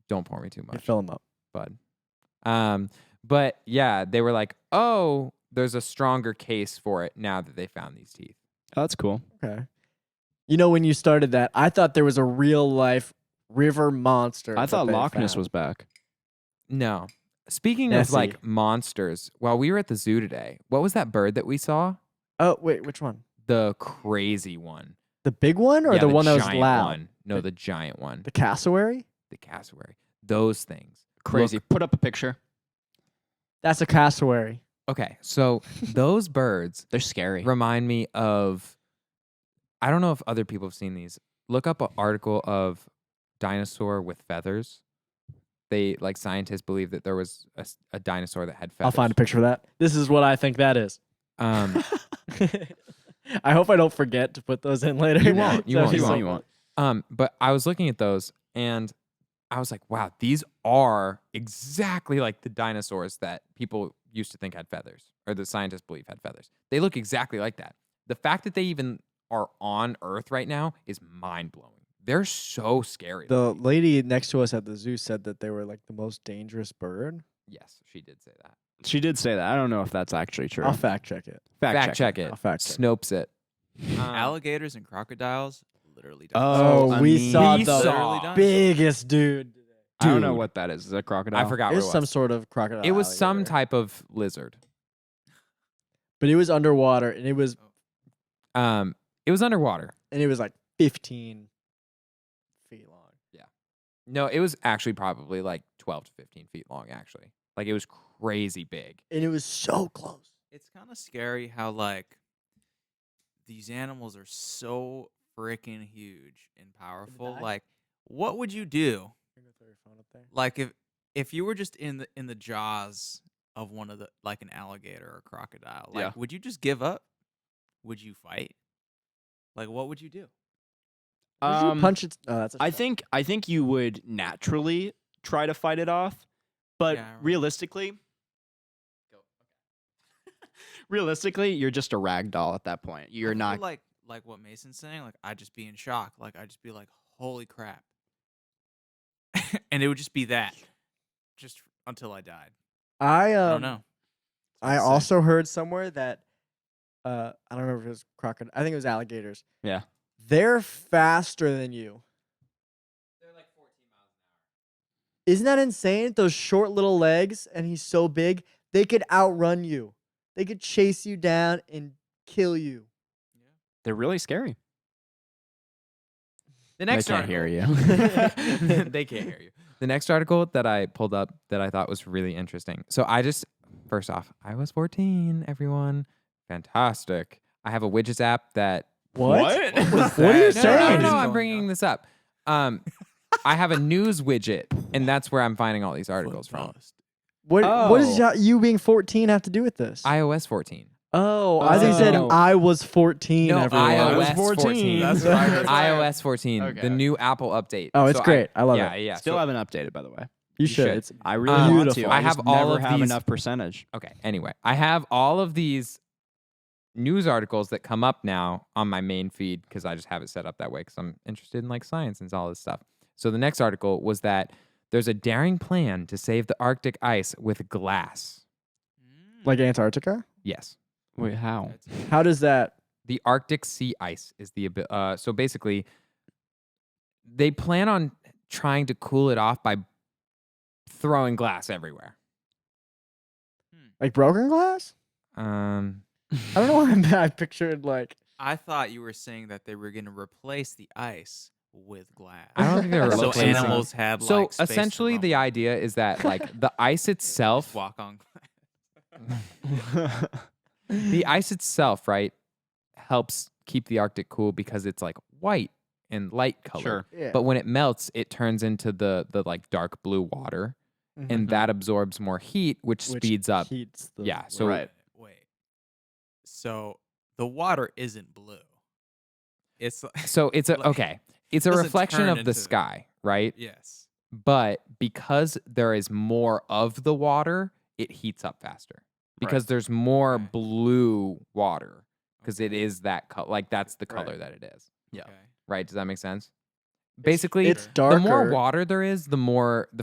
"Don't pour me too You much, fill them up. bud." But yeah, they were like, "Oh, there's a stronger case for it now that they found these teeth." Oh, that's cool. Okay. You know, when you started that, I thought there was a real life river monster. I that thought they Loch Ness found. was back. No. Speaking of Nessie. like monsters, while we were at the zoo today, what was that bird that we saw? Oh, wait, which one? The crazy one. The big one or Yeah, the one that was giant loud? one. No, the giant one. The cassowary? The cassowary. Those things. Crazy. Look- Put up a picture. That's a cassowary. okay, so those birds They're scary. remind me of. I don't know if other people have seen these. Look up an article of dinosaur with feathers. They like scientists believe that there was a dinosaur that had feathers. I'll find a picture of that. This is what I think that is. Um, I hope I don't forget to put those in later. You won't. You That'd won't. be You so won't. You won't. But I was looking at those and I was like, wow, these are exactly like the dinosaurs that people used to think had feathers, or the scientists believe had feathers. They look exactly like that. The fact that they even are on Earth right now is mind blowing. They're so scary. The lady next to us at the zoo said that they were like the most dangerous bird. Yes, she did say that. She did say that. I don't know if that's actually true. I'll fact check it. Fact check it. I'll fact check. Snopes it. Alligators and crocodiles literally don't. Oh, we saw we the saw dinosaurs. biggest dude. I don't know Dude. what that is. Is that a crocodile? I forgot It what was it some was. sort of crocodile. It was some alligator. type of lizard. But it was underwater, and it was It was underwater. like 15 feet long. No, it was actually probably like 12 to 15 feet long, actually. Like, it was crazy big. And it was so close. It's kind of scary how like these animals are so freaking huge and powerful. die? Like, what would you do? Like if you were just in the jaws of one of the like an alligator or crocodile, like Yeah. would you just give up? Would you fight? Like, what would you do? Did you punch it? Oh, that's a I shot. think you would naturally try to fight it off, but Yeah, I remember. realistically, Realistically, you're just a rag doll at that point. I You're feel not. like what Mason's saying. Like I'd just be in shock. Like I'd just be like, "Holy crap!" And it would just be that, just until I died. I I don't know. It's hard I to say. also heard somewhere that I don't remember if it was crocodile. I think it was alligators. Yeah. They're faster than you. They're like 14 miles an hour. Isn't that insane? Those short little legs, and he's so big, they could outrun you. They could chase you down and kill you. They're really scary. The They next can't hear article- you. They can't hear you. The next article that I pulled up that I thought was really interesting. So first off, I was 14, everyone. Fantastic. I have a widgets app that. What? What? What are you No, saying? I'm bringing this up. I have a news widget, and that's where I'm finding all these articles from. What does Oh. you being 14 have to do with this? iOS 14. I think you said Oh. I was 14. No, everyone. iOS 14. 14. That's what I heard. iOS 14, Okay. the new Apple update. Oh, it's So great. I love yeah, it. Yeah, Still so- haven't updated, by the way. You should. should. It's I really want beautiful. to. I I just have all never of have these- enough percentage. Okay, anyway, I have all of these news articles that come up now on my main feed because I just have it set up that way because I'm interested in like science and all this stuff. So the next article was that there's a daring plan to save the Arctic ice with glass. like Antarctica. Yes. Wait, how? How does that? The Arctic sea ice is so basically they plan on trying to cool it off by throwing glass everywhere. Like broken glass? I don't know why I pictured like. I thought you were saying that they were going to replace the ice with glass. I don't think they were so replacing- animals had So like space to essentially the roam. idea is that like the ice Just itself walk on the ice itself, right, helps keep the Arctic cool because it's like white and light color. Sure. Yeah. But when it melts, it turns into the like dark blue water, and that absorbs more heat, which speeds up. Heats the Yeah, so- Right. Wait. So the water isn't blue. It's So it's Like, it's a doesn't reflection turn of the into- sky, right? yes. But because there is more of the water, it heats up faster because there's more Okay. blue water because it is that color. Like that's the Right. color that it is. Yeah. Okay. Right? Does that make sense? Basically, It's the darker. more water there is, the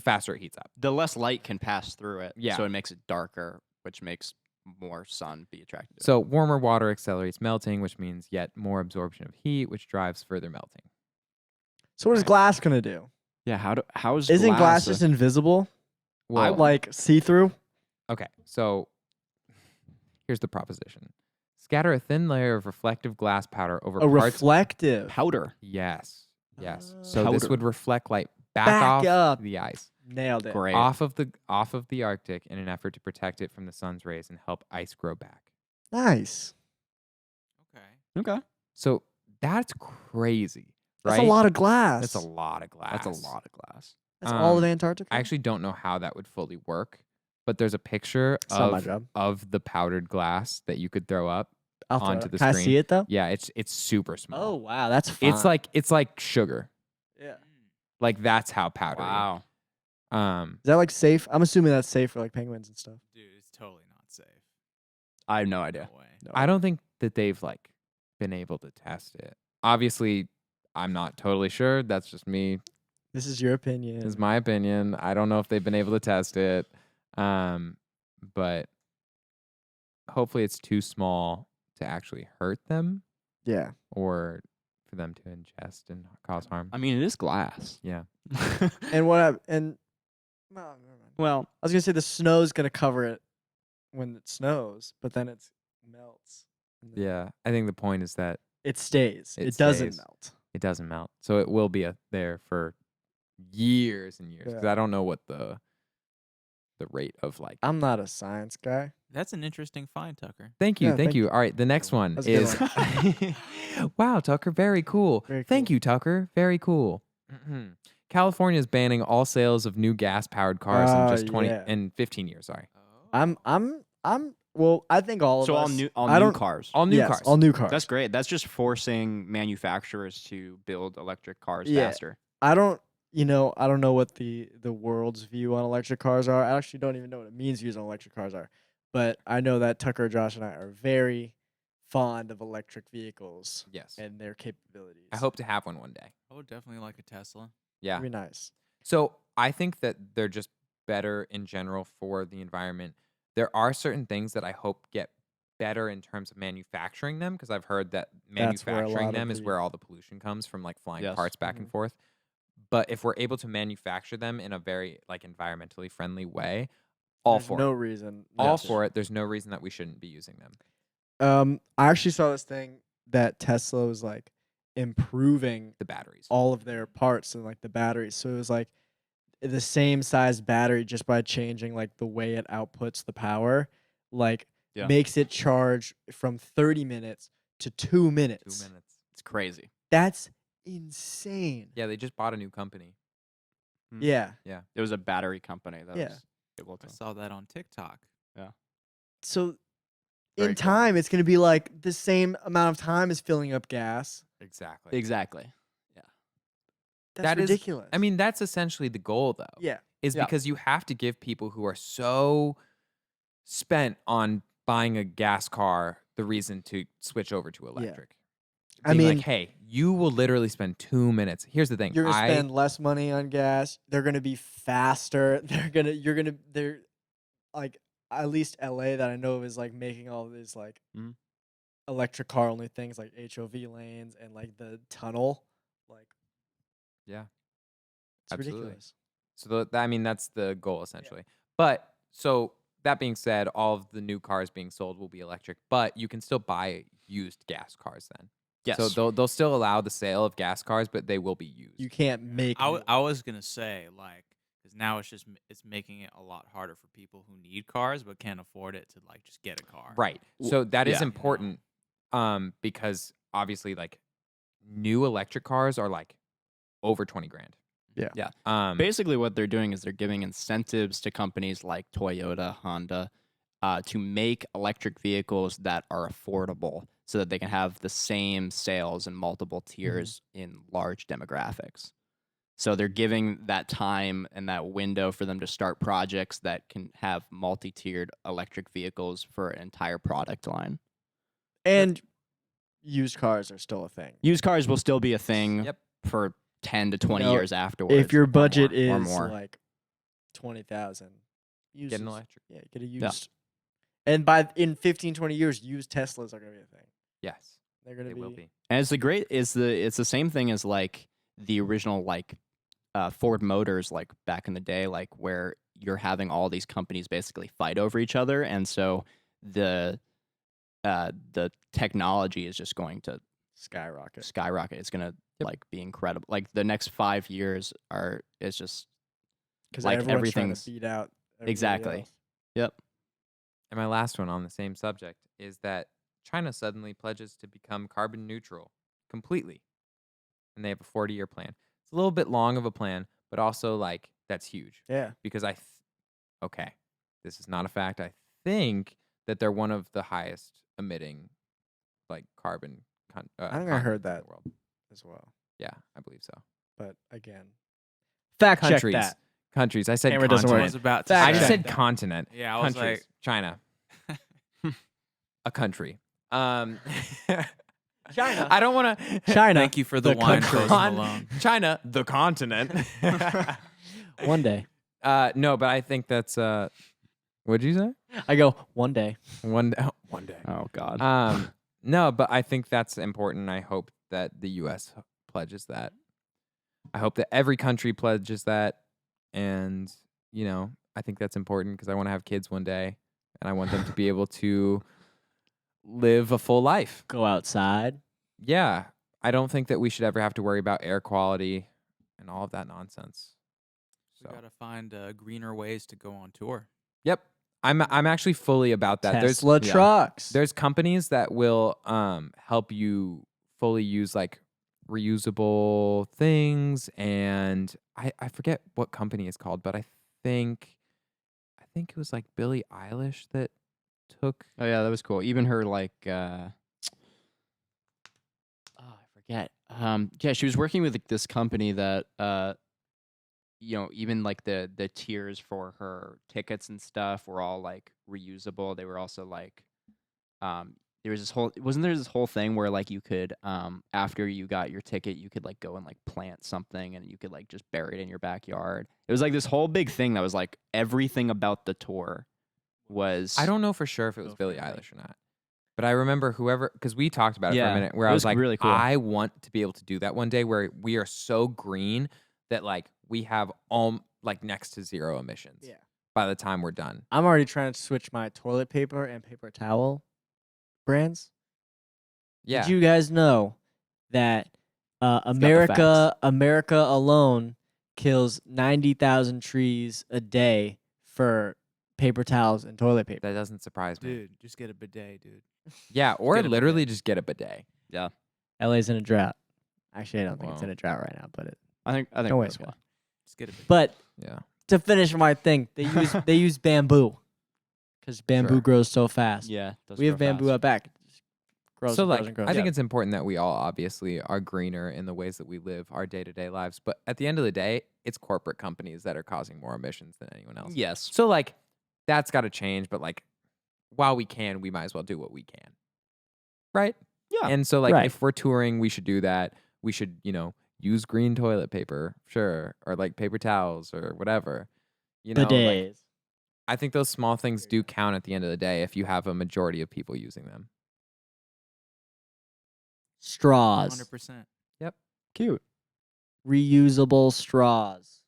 faster it heats up. The less light can pass through it. Yeah. So it makes it darker, which makes more sun be attracted to it. So warmer water accelerates melting, which means yet more absorption of heat, which drives further melting. So what is glass gonna do? Yeah, how's Isn't glass a- just invisible? Well, Like see through? okay, so here's the proposition: scatter a thin layer of reflective glass powder over A parts. reflective. powder? Yes, yes. Ah. So this Powder. would reflect light back Back off up. the ice, Nailed it. Great. off of the Arctic, in an effort to protect it from the sun's rays and help ice grow back. Nice. Okay. Okay. So that's crazy, That's right? a lot of glass. That's a lot of glass. That's a lot of glass. That's all of Um, Antarctica. I actually don't know how that would fully work, but there's a picture It's not my job. of the powdered glass that you could throw up. I'll throw onto it. the Can I screen. see it though? Yeah, it's super small. Oh wow, that's fun. It's like sugar. yeah. Like that's how powdery. Wow. Um, Is that like safe? I'm assuming that's safe for like penguins and stuff. Dude, it's totally not safe. I have no idea. No way. No. I don't think that they've like been able to test it. Obviously, I'm not totally sure. That's just me. This is your opinion. This is my opinion. I don't know if they've been able to test it. But hopefully it's too small to actually hurt them Yeah. or for them to ingest and cause harm. I mean, it is glass. Yeah. And what I and well, never mind. Well, I was gonna say the snow's gonna cover it when it snows, but then it melts. and then Yeah. I think the point is that It stays. It It, doesn't stays. melt. it doesn't melt. So it will be there for years and years. Because Yeah. I don't know what the rate of like. I'm not a science guy. That's an interesting find, Tucker. Thank you. Yeah, Thank thank you. you. All right. The next one That's a good is. Wow, Tucker. Very cool. Very Thank cool. you, Tucker. Very cool. California is banning all sales of new gas-powered cars in just 20 yeah. in 15 years. Sorry, I'm well, I think all of so us. all I new don't- cars. all new yes, cars. all new cars. That's great. That's just forcing manufacturers to build electric cars Yeah. faster. I don't know what the world's view on electric cars are. I actually don't even know what it means views on electric cars are. but I know that Tucker, Josh, and I are very fond of electric vehicles Yes. and their capabilities. I hope to have one day. I would definitely like a Tesla. Yeah. It'd be nice. So I think that they're just better in general for the environment. There are certain things that I hope get better in terms of manufacturing them, because I've heard that That's where a manufacturing lot of them is the- where all the pollution comes from, like flying Yes. parts back and Mhm. forth. But if we're able to manufacture them in a very like environmentally friendly way, all There's for no it. reason. All not to. for it. There's no reason that we shouldn't be using them. I actually saw this thing that Tesla was like improving The batteries. all of their parts and like the batteries. So it was like the same size battery just by changing like the way it outputs the power, like Yeah. makes it charge from 30 minutes to 2 minutes. 2 minutes. It's crazy. That's insane. Yeah, they just bought a new company. Yeah. It was a battery company that Yeah. was able I to. saw that on TikTok. So Very in cool. time, it's going to be like the same amount of time as filling up gas. Exactly. Exactly. That's That is- ridiculous. I mean, that's essentially the goal, though. yeah. Is Yeah. because you have to give people who are so spent on buying a gas car the reason to switch over to electric. I Being mean- like, hey, you will literally spend 2 minutes. Here's the thing. You're going to spend less money on gas. They're going to be faster. They're like, at least LA that I know of is like making all these like Mhm. electric car only things like HOV lanes and like the tunnel. Like, Yeah. it's Absolutely. ridiculous. So I mean, that's the goal essentially. But so that being said, all of the new cars being sold will be electric, but you can still buy used gas cars then. Yes. So they'll still allow the sale of gas cars, but they will be used. You can't make. new I was gonna say like, because now it's making it a lot harder for people who need cars but can't afford it to like just get a car. Right. So that is yeah. important because obviously like new electric cars are like over 20 grand. Yeah. Yeah. Basically, what they're doing is they're giving incentives to companies like Toyota, Honda, to make electric vehicles that are affordable so that they can have the same sales in multiple tiers in large demographics. So they're giving that time and that window for them to start projects that can have multi-tiered electric vehicles for an entire product line. and used cars are still a thing. Used cars will still be a thing Yep. for 10 to 20 know, years afterwards. If your or budget more, or is more. like 20,000, Get an electric. Yeah, get a used. And in 15, 20 years, used Teslas are gonna be a thing. Yes, They're gonna they be. will be. And it's the same thing as like the original like Ford Motors like back in the day, like where you're having all these companies basically fight over each other, and so the technology is just going to Skyrocket. skyrocket. It's gonna like be incredible. Like the next 5 years it's just Because like everyone's trying everything's- to beat out. everybody Exactly. else. yep. And my last one on the same subject is that China suddenly pledges to become carbon neutral completely. And they have a 40-year plan. It's a little bit long of a plan, but also like that's huge Yeah. because okay, this is not a fact. I think that they're one of the highest emitting like carbon I think I heard continents in that. the world. As well. Yeah, I believe so. But again, fact check Countries. that. Countries. I said Camera doesn't I work. continent. was about to Fact I just say said that. continent. Yeah, I was Countries. like, China. A country. China. I don't want to. China. thank you for the The wine, country. Post Malone. China, the continent. One day. No, but I think that's. What'd you say? I go one day. One day. One day. Oh God. No, but I think that's important. I hope that the U.S. pledges that. I hope that every country pledges that, and I think that's important because I want to have kids one day, and I want them to be able to live a full life. Go outside. Yeah, I don't think that we should ever have to worry about air quality and all of that nonsense. We So, gotta find greener ways to go on tour. yep, I'm actually fully about that. Tesla trucks. There's companies that will help you fully use like reusable things, and I forget what company it's called, but I think it was like Billie Eilish that took. Oh yeah, that was cool. Even her like I forget. Yeah, she was working with this company that even like the tiers for her tickets and stuff were all like reusable. They were also like, there was wasn't there this whole thing where like you could, after you got your ticket, you could like go and like plant something and you could like just bury it in your backyard. It was like this whole big thing that was like everything about the tour was. I don't know for sure if it was Billie friendly. Eilish or not. But I remember because we talked about it for a Yeah, minute, where it I was was like, really cool. I want to be able to do that one day where we are so green that like we have like next to zero emissions Yeah. by the time we're done. I'm already trying to switch my toilet paper and paper towel brands. Yeah. Did you guys know that the America alone kills 90,000 trees a day for paper towels and toilet paper? That doesn't surprise me. Dude, just get a bidet, dude. Yeah, or get a literally bidet. just get a bidet. LA's in a drought. Actually, I don't think it's Wow. in a drought right now, but I think no we're way it's okay. gonna. Just get a bidet. But Yeah. to finish my thing, they use bamboo because bamboo Sure. grows so fast. Yeah, those we have grow bamboo fast. out back. It just grows So and like grows and grows. I think it's important that we all obviously are greener in the ways that we live our day-to-day lives, but at the end of the day, it's corporate companies that are causing more emissions than anyone else. Yes. So like that's got to change, but like while we can, we might as well do what we can. Right? Yeah. And so like Right. if we're touring, we should do that. We should, use green toilet paper, sure, or like paper towels or whatever. Like, Bidets. I think those small things do count at the end of the day if you have a majority of people using them. Straws. 100%. Cute. Reusable straws.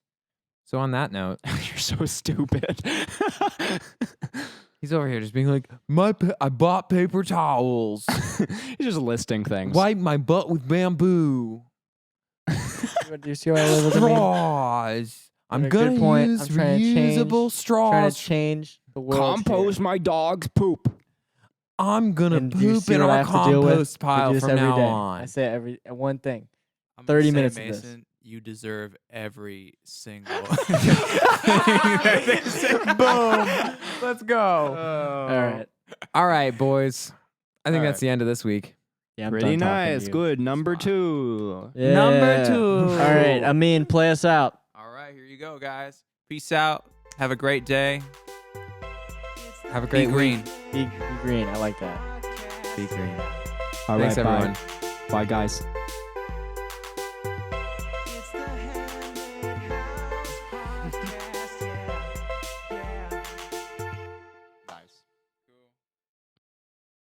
So on that note, You're so stupid. he's over here just being like, I bought paper towels. He's just listing things. Wipe my butt with bamboo. Do you see what I live with? Straws. I'm a good gonna point. use I'm trying to change- reusable Trying straws. to change the world. Compose here. my dog's poop. I'm gonna And do you poop see in what I our have to deal with? compost I pile do this from every now day. on. I say it one thing. I'm gonna 30 say, minutes of this. Mason, you deserve every single Boom. Let's go. All right. All right, boys. I think All that's right. the end of this week. Yeah, I'm Pretty done talking to nice. you. Good. Number 2. Yeah. Number 2. All right, Amin, play us out. All right, here you go, guys. Peace out. Have a great day. Have a Be great green. Be green. I like that. Be green. All Thanks, right, bye. everyone. Bye, guys.